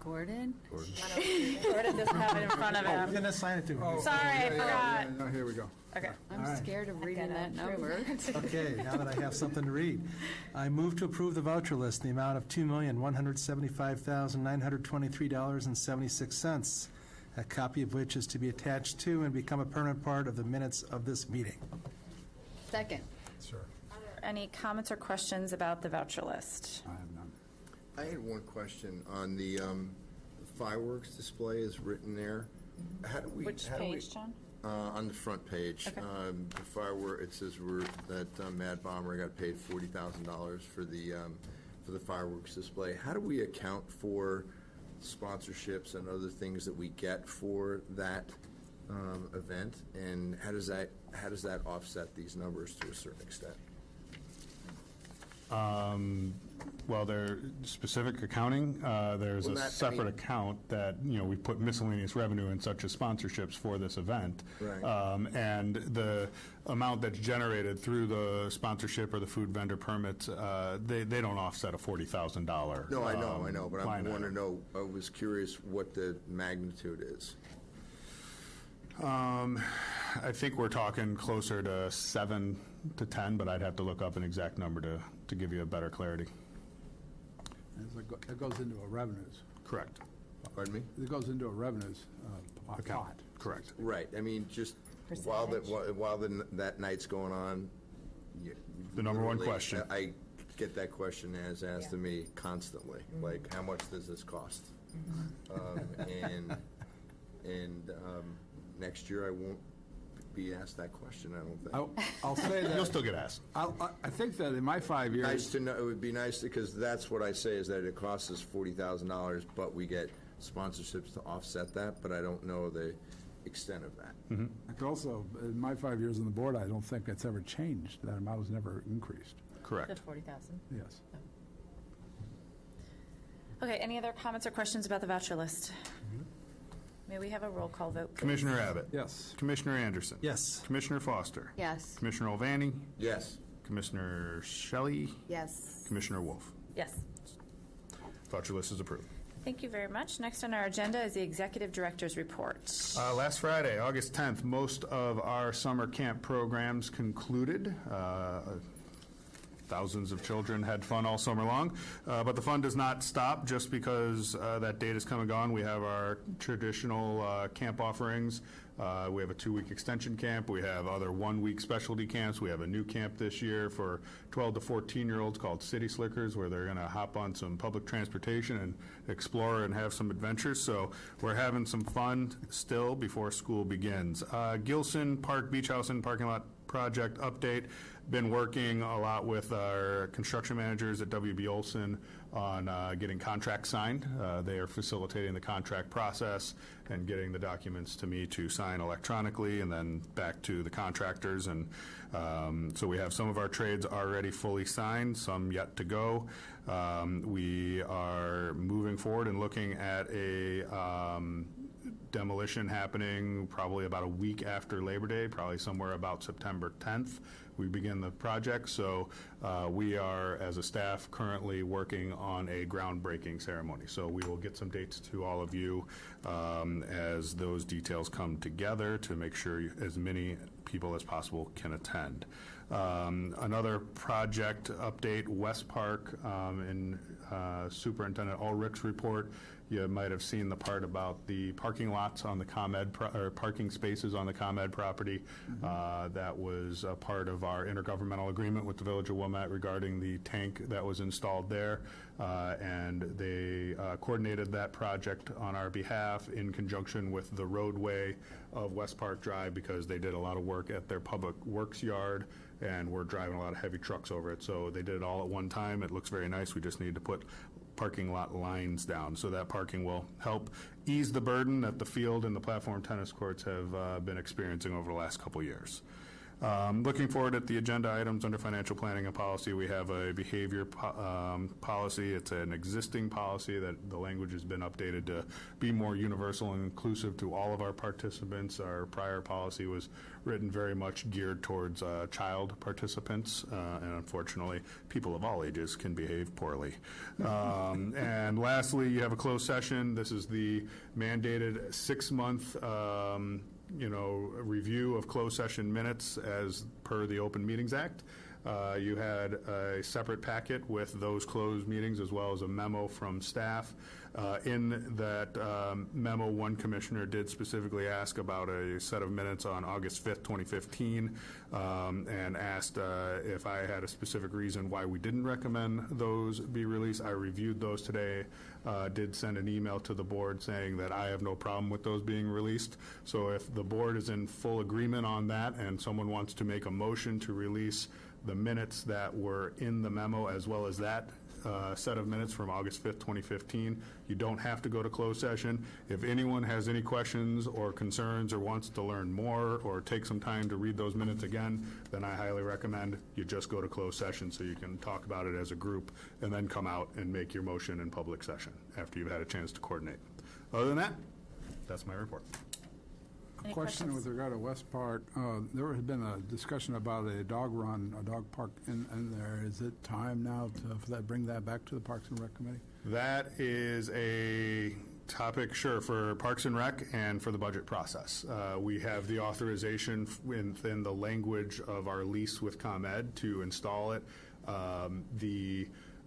Gordon? Gordon doesn't have it in front of You're him. going to assign it to me. Sorry, I forgot. No, here we go. Okay. I'm All right. scared of reading that number. Okay, now that I have something to read. I move to approve the voucher list in the amount of $2,175,923.76, a copy of which is to be attached to and become a permanent part of the minutes of this meeting. Second. Sure. Any comments or questions about the voucher list? I have none. I had one question on the fireworks display is written there. How do we? Which how do we- page, John? On the front page, Okay. the firework, it says that Mad Bomber got paid $40,000 for the fireworks display. How do we account for sponsorships and other things that we get for that event, and how does that offset these numbers to a certain extent? Well, there's specific accounting. There's Well, a separate account that, we put miscellaneous revenue in, such as sponsorships for this event. Right. And the amount that's generated through the sponsorship or the food vendor permits, they don't offset a $40,000. No, I know, but line I want to item. know, I was curious what the magnitude is. I think we're talking closer to 7 to 10, but I'd have to look up an exact number to give you a better clarity. It goes into a revenues. Correct. Pardon me? It goes into a revenues pot. Correct. Right. I mean, just while that night's going on, The number one literally, question. I get that question asked of me constantly. Like, how much does this cost? And next year I won't be asked that question, I don't think. I'll say that. You'll still get asked. I think that in my 5 years. Nice to know. It would be nice because that's what I say is that it costs us $40,000, but we get sponsorships to offset that. But I don't know the extent of that. Mm-hmm. I could also, in my 5 years on the board, I don't think it's ever changed. That amount has never increased. Correct. The 40,000. Yes. Okay, any other comments or questions about the voucher list? May we have a roll call vote, please? Commissioner Abbott? Yes. Commissioner Anderson? Yes. Commissioner Foster? Yes. Commissioner Olvani? Yes. Commissioner Shelley? Yes. Commissioner Wolf? Yes. Voucher list is approved. Thank you very much. Next on our agenda is the Executive Director's Report. Last Friday, August 10th, most of our summer camp programs concluded. Thousands of children had fun all summer long, but the fun does not stop just because that date is come and gone. We have our traditional camp offerings. We have a 2-week extension camp. We have other 1-week specialty camps. We have a new camp this year for 12 to 14-year-olds called City Slickers, where they're going to hop on some public transportation and explore and have some adventures. So we're having some fun still before school begins. Gilson Park Beach House and Parking Lot Project update. Been working a lot with our construction managers at WB Olson on getting contracts signed. They are facilitating the contract process and getting the documents to me to sign electronically and then back to the contractors. And so we have some of our trades already fully signed, some yet to go. We are moving forward and looking at a demolition happening probably about a week after Labor Day, probably somewhere about September 10th. We begin the project, so we are, as a staff, currently working on a groundbreaking ceremony. So we will get some dates to all of you as those details come together to make sure as many people as possible can attend. Another project update, West Park, in Superintendent Ulrich's report. You might have seen the part about the parking lots on the ComEd, or parking spaces on the ComEd property. That was a part of our intergovernmental agreement with the Village of Wilmette regarding the tank that was installed there. And they coordinated that project on our behalf in conjunction with the roadway of West Park Drive, because they did a lot of work at their public works yard and we're driving a lot of heavy trucks over it. So they did it all at one time. It looks very nice. We just need to put parking lot lines down. So that parking will help ease the burden that the field and the platform tennis courts have been experiencing over the last couple years. Looking forward at the agenda items under financial planning and policy, we have a behavior policy. It's an existing policy that the language has been updated to be more universal and inclusive to all of our participants. Our prior policy was written very much geared towards child participants, and unfortunately, people of all ages can behave poorly. And lastly, you have a closed session. This is the mandated 6-month review of closed session minutes as per the Open Meetings Act. You had a separate packet with those closed meetings as well as a memo from staff. In that memo, one commissioner did specifically ask about a set of minutes on August 5th, 2015, and asked if I had a specific reason why we didn't recommend those be released. I reviewed those today, did send an email to the board saying that I have no problem with those being released. So if the board is in full agreement on that and someone wants to make a motion to release the minutes that were in the memo as well as that set of minutes from August 5th, 2015. You don't have to go to closed session. If anyone has any questions or concerns or wants to learn more or take some time to read those minutes again, then I highly recommend you just go to closed session so you can talk about it as a group and then come out and make your motion in public session after you've had a chance to coordinate. Other than that, that's my report. Any Question questions? with regard to West Park. There had been a discussion about a dog run, a dog park in there. Is it time now to bring that back to the Parks and Rec Committee? That is a topic, sure, for Parks and Rec and for the budget process. We have the authorization within the language of our lease with ComEd to install it. The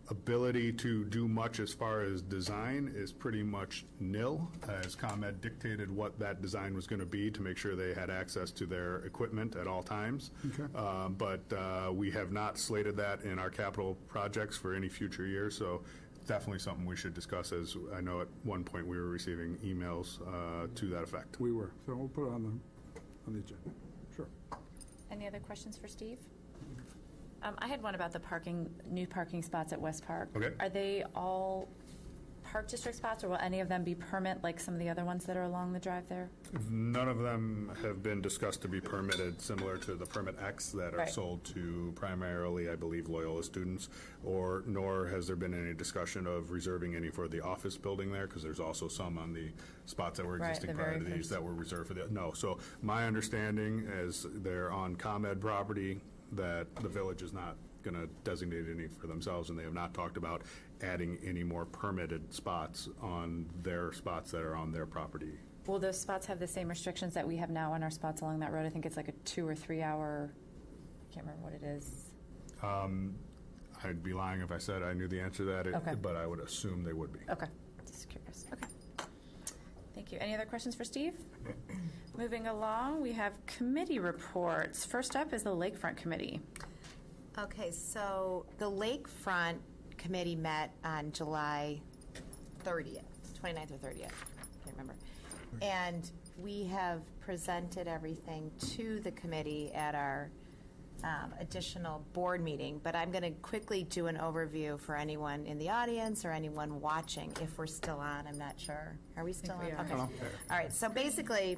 ability to do much as far as design is pretty much nil, as ComEd dictated what that design was going to be to make sure they had access to their equipment at all times. Okay. But we have not slated that in our capital projects for any future year, so definitely something we should discuss, as I know at one point we were receiving emails to that effect. We were. So we'll put it on the agenda. Sure. Any other questions for Steve? I had one about the new parking spots at West Park. Okay. Are they all Park District spots, or will any of them be permit like some of the other ones that are along the drive there? None of them have been discussed to be permitted, similar to the Permit X that are Right. sold to primarily, I believe, Loyola students, nor has there been any discussion of reserving any for the office building there, because there's also some on the spots that were Right, existing the prior very to these first. that were reserved for the, no. So my understanding is they're on ComEd property, that the village is not going to designate any for themselves, and they have not talked about adding any more permitted spots on their spots that are on their property. Will those spots have the same restrictions that we have now on our spots along that road? I think it's like a 2 or 3 hour, I can't remember what it is. I'd be lying if I said I knew the answer to that, Okay. but I would assume they would be. Okay, just curious. Okay. Thank you. Any other questions for Steve? Moving along, we have committee reports. First up is the Lakefront Committee. Okay, so the Lakefront Committee met on July 30th, 29th or 30th, I can't remember. And we have presented everything to the committee at our additional board meeting, but I'm going to quickly do an overview for anyone in the audience or anyone watching, if we're still on. I'm not sure. Are we still on? we are. Okay. All right, so basically,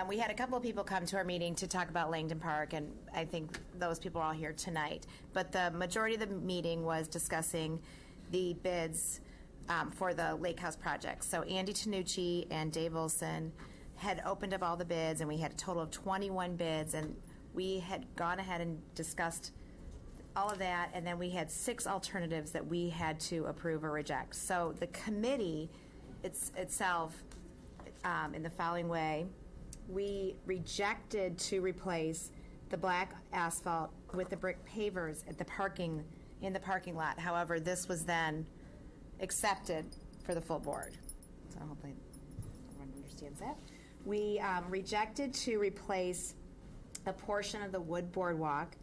we had a couple of people come to our meeting to talk about Langdon Park, and I think those people are all here tonight. But the majority of the meeting was discussing the bids for the Lake House project. So Andy Tanucci and Dave Olson had opened up all the bids, and we had a total of 21 bids, and we had gone ahead and discussed all of that, and then we had 6 alternatives that we had to approve or reject. So the committee itself, in the following way, we rejected to replace the black asphalt with the brick pavers at in the parking lot. However, this was then accepted for the full board. So hopefully everyone understands that. We rejected to replace a portion of the wood boardwalk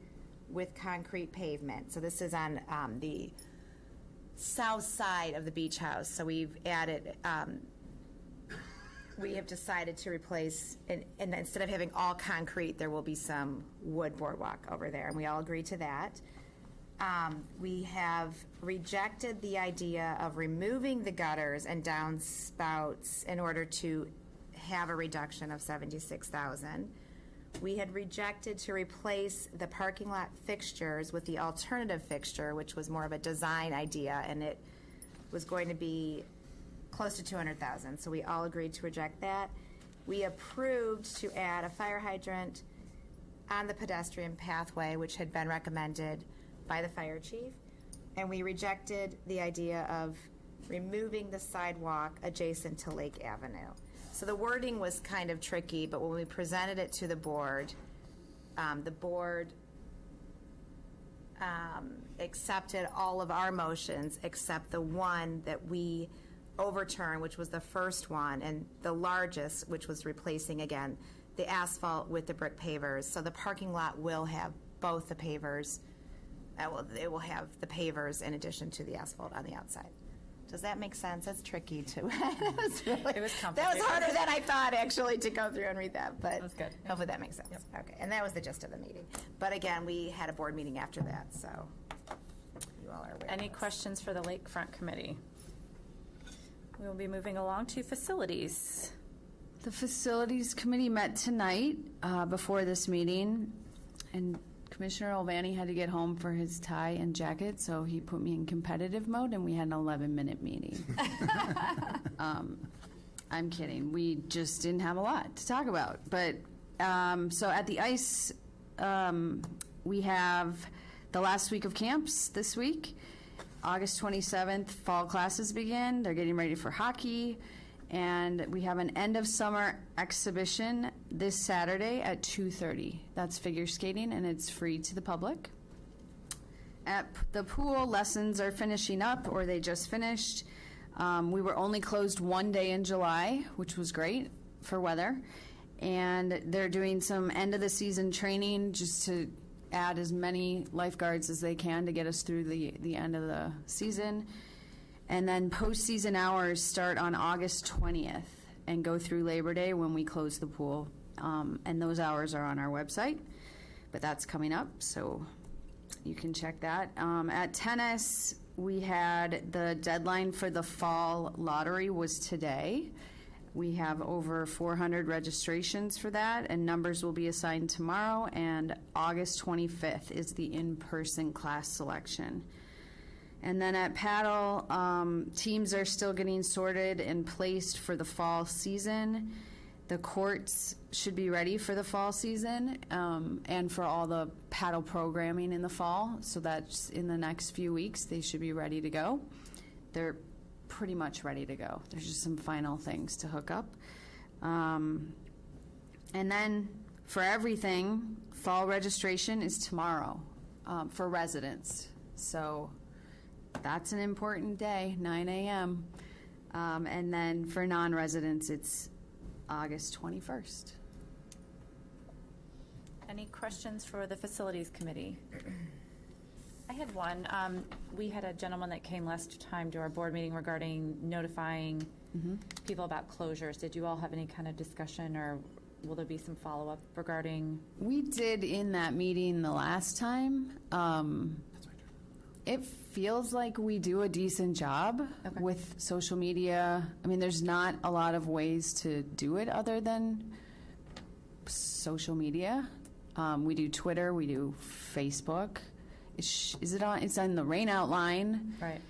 with concrete pavement. So this is on the south side of the beach house. So we've added, we have decided to replace, and instead of having all concrete, there will be some wood boardwalk over there, and we all agreed to that. We have rejected the idea of removing the gutters and downspouts in order to have a reduction of $76,000. We had rejected to replace the parking lot fixtures with the alternative fixture, which was more of a design idea, and it was going to be close to $200,000. So we all agreed to reject that. We approved to add a fire hydrant on the pedestrian pathway, which had been recommended by the fire chief. And we rejected the idea of removing the sidewalk adjacent to Lake Avenue. So the wording was kind of tricky, but when we presented it to the board accepted all of our motions except the one that we overturned, which was the first one, and the largest, which was replacing, again, the asphalt with the brick pavers. So the parking lot will have both the pavers. It will have the pavers in addition to the asphalt on the outside. Does that make sense? That's tricky to. It was complicated. That was harder than I thought, actually, to go through and read that. But That's good. hopefully that makes sense. Yep. Okay, and that was the gist of the meeting. But again, we had a board meeting after that, so you all are aware. Any questions for the Lakefront Committee? We will be moving along to facilities. The Facilities Committee met tonight before this meeting, and Commissioner Olvani had to get home for his tie and jacket, so he put me in competitive mode, and we had an 11-minute meeting. I'm kidding. We just didn't have a lot to talk about. But so at the ICE, we have the last week of camps this week. August 27th, fall classes begin. They're getting ready for hockey. And we have an end-of-summer exhibition this Saturday at 2:30. That's figure skating, and it's free to the public. At the pool, lessons are finishing up, or they just finished. We were only closed one day in July, which was great for weather. And they're doing some end-of-the-season training just to add as many lifeguards as they can to get us through the end of the season. And then postseason hours start on August 20th and go through Labor Day when we close the pool. And those hours are on our website, but that's coming up, so you can check that. At tennis, we had the deadline for the fall lottery was today. We have over 400 registrations for that, and numbers will be assigned tomorrow, and August 25th is the in-person class selection. And then at paddle, teams are still getting sorted and placed for the fall season. The courts should be ready for the fall season and for all the paddle programming in the fall. So that's in the next few weeks, they should be ready to go. They're pretty much ready to go. There's just some final things to hook up. And then for everything, fall registration is tomorrow for residents. So that's an important day, 9 a.m. And then for non-residents, it's August 21st. Any questions for the Facilities Committee? I had one. We had a gentleman that came last time to our board meeting regarding notifying people about closures. Did you all have any kind of discussion, or will there be some follow-up regarding? We did in that meeting the last time. It feels like we do a decent job with social media. I mean, there's not a lot of ways to do it other than social media. We do Twitter, we do Facebook. Is it on? It's on the rain outline. Right.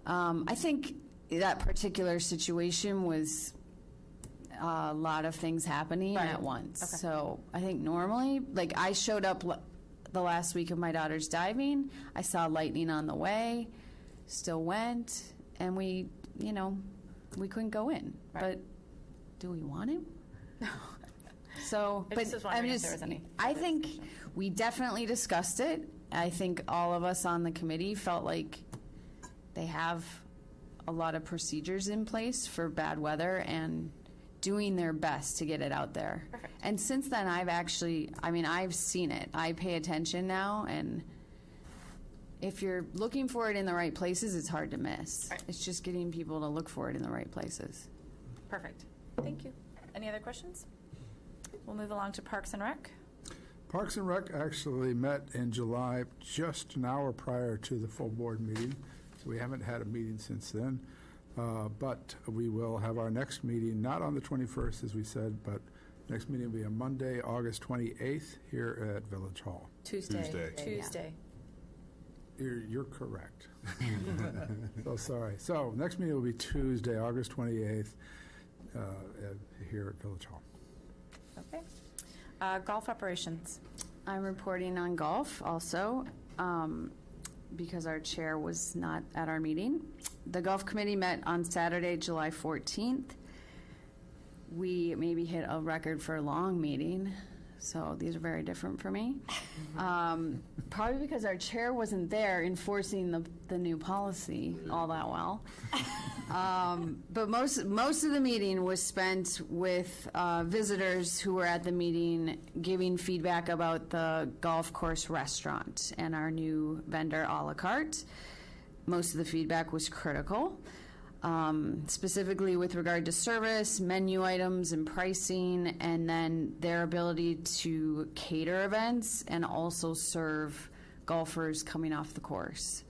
I think that particular situation was a lot of things happening at once. Okay. So I think normally, like I showed up the last week of my daughter's diving. I saw lightning on the way, still went, and we couldn't go in. Right. But do we want to? No. So, I just was wondering if there was any I think we definitely discussed it. I think all of us on the committee felt like they have a lot of procedures in place for bad weather and doing their best to get it out there. Perfect. And since then, I've seen it. I pay attention now, and if you're looking for it in the right places, it's hard to miss. Right. It's just getting people to look for it in the right places. Perfect. Thank you. Any other questions? We'll move along to Parks and Rec. Parks and Rec actually met in July, just an hour prior to the full board meeting. So we haven't had a meeting since then. But we will have our next meeting, not on the 21st, as we said, but next meeting will be on Monday, August 28th, here at Village Hall. Tuesday. You're correct. So sorry. So next meeting will be Tuesday, August 28th, here at Village Hall. Okay. Golf operations. I'm reporting on golf also because our chair was not at our meeting. The golf committee met on Saturday, July 14th. We maybe hit a record for a long meeting, so these are very different for me. Probably because our chair wasn't there enforcing the new policy all that well. But most of the meeting was spent with visitors who were at the meeting giving feedback about the golf course restaurant and our new vendor a la carte. Most of the feedback was critical. Specifically with regard to service, menu items, and pricing, and then their ability to cater events and also serve golfers coming off the course.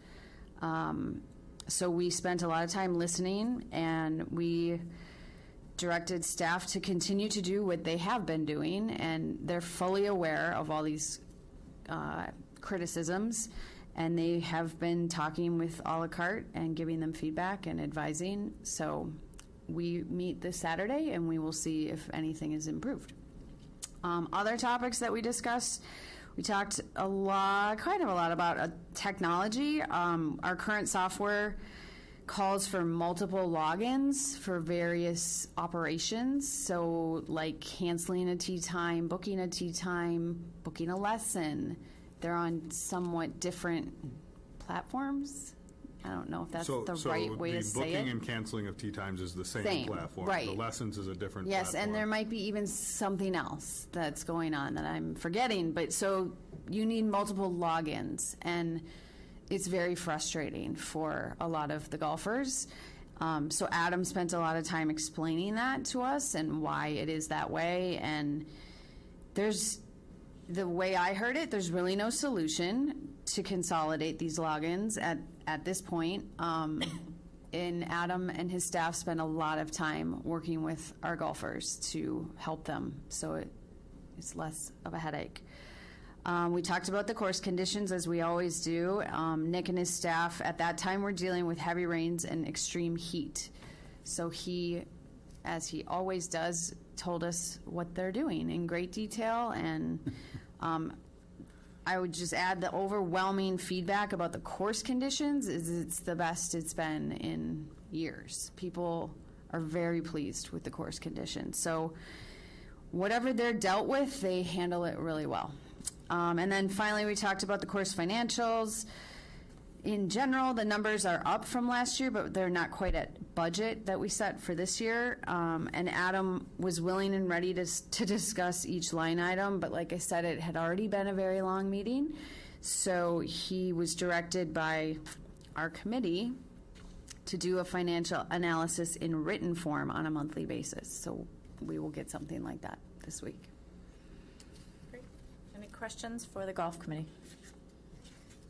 So we spent a lot of time listening, and we directed staff to continue to do what they have been doing, and they're fully aware of all these criticisms. And they have been talking with a la carte and giving them feedback and advising. So we meet this Saturday, and we will see if anything is improved. Other topics that we discussed, we talked quite a lot about technology. Our current software calls for multiple logins for various operations. So like canceling a tee time, booking a tee time, booking a lesson. They're on somewhat different platforms. I don't know if that's the right way to say it. So the booking and canceling of tee times is the same platform. Right. The lessons is a different yes, platform. And there might be even something else that's going on that I'm forgetting. But so you need multiple logins, and it's very frustrating for a lot of the golfers. So Adam spent a lot of time explaining that to us and why it is that way. And the way I heard it, there's really no solution to consolidate these logins at this point. And Adam and his staff spend a lot of time working with our golfers to help them, so it's less of a headache. We talked about the course conditions, as we always do. Nick and his staff at that time were dealing with heavy rains and extreme heat. So he, as he always does, told us what they're doing in great detail, and I would just add the overwhelming feedback about the course conditions is it's the best it's been in years. People are very pleased with the course conditions. So whatever they're dealt with, they handle it really well. And then finally, we talked about the course financials. In general, the numbers are up from last year, but they're not quite at budget that we set for this year. And Adam was willing and ready to discuss each line item, but like I said, it had already been a very long meeting. So he was directed by our committee to do a financial analysis in written form on a monthly basis. So we will get something like that this week. Great. Any questions for the golf committee?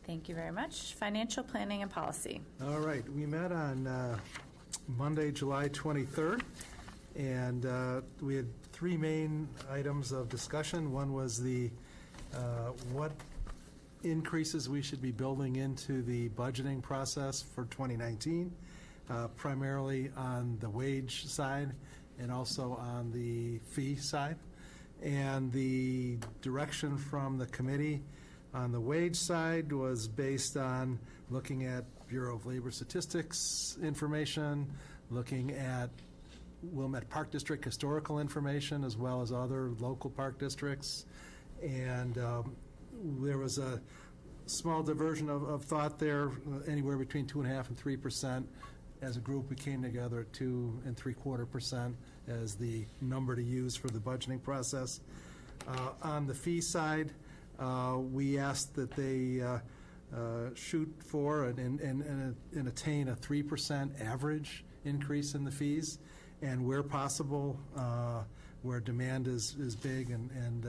Thank you very much. Financial planning and policy. All right. We met on Monday, July 23rd, and we had three main items of discussion. One was the what increases we should be building into the budgeting process for 2019, primarily on the wage side and also on the fee side. And the direction from the committee on the wage side was based on looking at Bureau of Labor Statistics information, looking at Wilmette Park District historical information, as well as other local park districts. And there was a small diversion of thought there, anywhere between 2.5% and 3%. As a group, we came together at 2.75% as the number to use for the budgeting process. On the fee side, we asked that they shoot for and attain a 3% average increase in the fees, and where possible, where demand is big and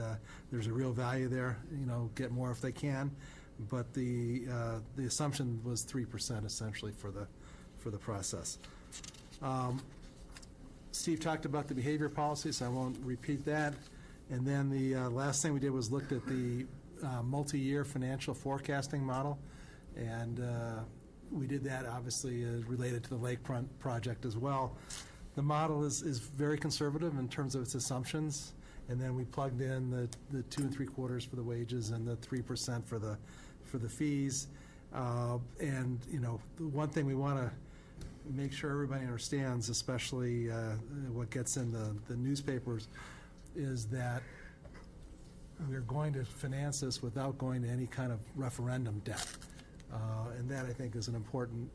there's a real value there, get more if they can. But the assumption was 3% essentially for the process. Steve talked about the behavior policy, so I won't repeat that. And then the last thing we did was looked at the multi-year financial forecasting model, and we did that obviously related to the lakefront project as well. The model is very conservative in terms of its assumptions, and then we plugged in the 2.75% for the wages and the 3% for the fees. And the one thing we want to make sure everybody understands, especially what gets in the newspapers, is that we're going to finance this without going to any kind of referendum debt. And that, I think, is an important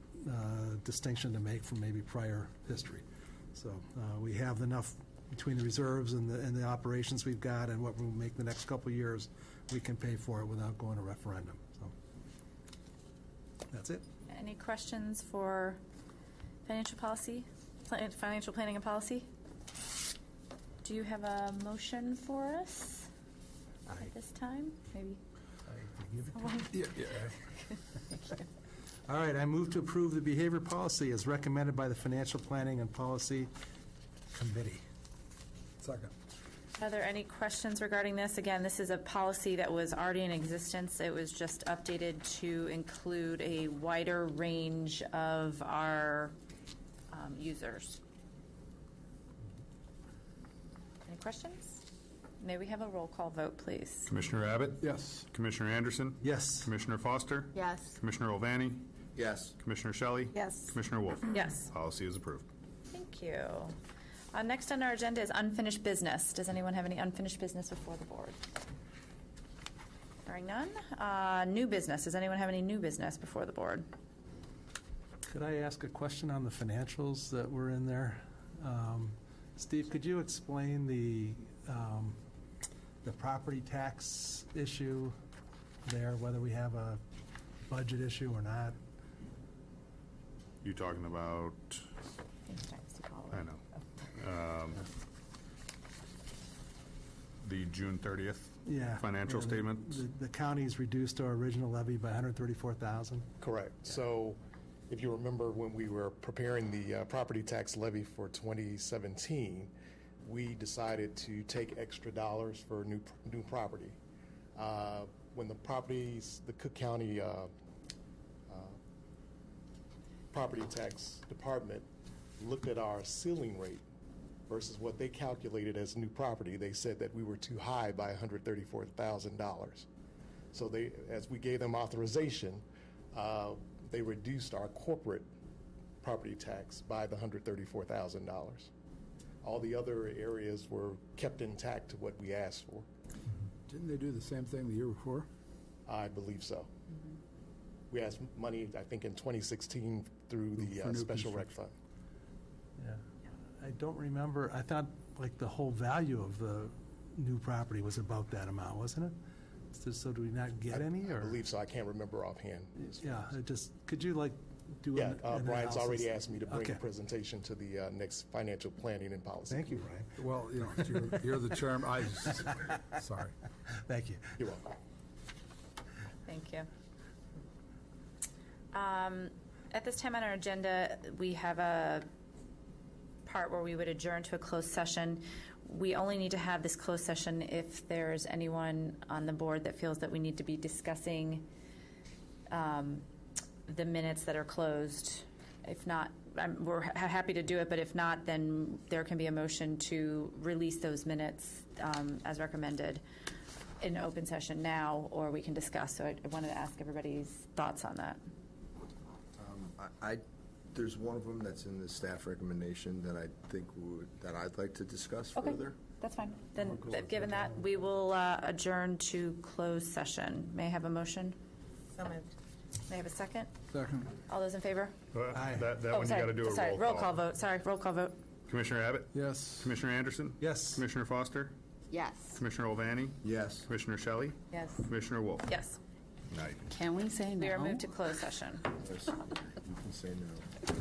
distinction to make from maybe prior history. So we have enough between the reserves and the operations we've got and what we'll make the next couple of years, we can pay for it without going to referendum. So that's it. Any questions for financial policy, financial planning and policy? Do you have a motion for us at this time? Maybe. Yeah. All right, I move to approve the behavior policy as recommended by the Financial Planning and Policy Committee. Second. Are there any questions regarding this? Again, this is a policy that was already in existence. It was just updated to include a wider range of our users. Any questions? May we have a roll call vote, please? Commissioner Abbott? Yes. Commissioner Anderson? Yes. Commissioner Foster? Yes. Commissioner Olvani? Yes. Commissioner Shelley? Yes. Commissioner Wolf? Yes. Policy is approved. Thank you. Next on our agenda is unfinished business. Does anyone have any unfinished business before the board? Hearing none. New business. Does anyone have any new business before the board? Could I ask a question on the financials that were in there? Steve, could you explain the property tax issue there, whether we have a budget issue or not? You talking about? I know. The June 30th financial statement? The county's reduced our original levy by $134,000. Correct. So if you remember when we were preparing the property tax levy for 2017, we decided to take extra dollars for new property. When the Cook County Property Tax Department looked at our ceiling rate versus what they calculated as new property, they said that we were too high by $134,000. So as we gave them authorization, they reduced our corporate property tax by the $134,000. All the other areas were kept intact to what we asked for. Didn't they do the same thing the year before? I believe so. We asked money, I think, in 2016 through the special rec fund. Yeah. I don't remember. I thought like the whole value of the new property was about that amount, wasn't it? So do we not get any? Or? I believe so. I can't remember offhand. Yeah. Could you like do an analysis? Brian's already asked me to bring a presentation to the next financial planning and policy. Thank you, Brian. Well, you're the chairman. Sorry. Thank you. You're welcome. Thank you. At this time on our agenda, we have a part where we would adjourn to a closed session. We only need to have this closed session if there's anyone on the board that feels that we need to be discussing the minutes that are closed. If not, we're happy to do it, but if not, then there can be a motion to release those minutes as recommended in open session now, or we can discuss. So I wanted to ask everybody's thoughts on that. There's one of them that's in the staff recommendation that I think that I'd like to discuss further. That's fine. Then, given that, we will adjourn to closed session. May I have a motion? So moved. May I have a second? Second. All those in favor? That one you got to do a roll call vote. Sorry, roll call vote. Commissioner Abbott? Yes. Commissioner Anderson? Yes. Commissioner Foster? Yes. Commissioner Olvani? Yes. Commissioner Shelley? Yes. Commissioner Wolf? Yes. Night. Can we say no? We are moved to closed session. Yes. You can say no.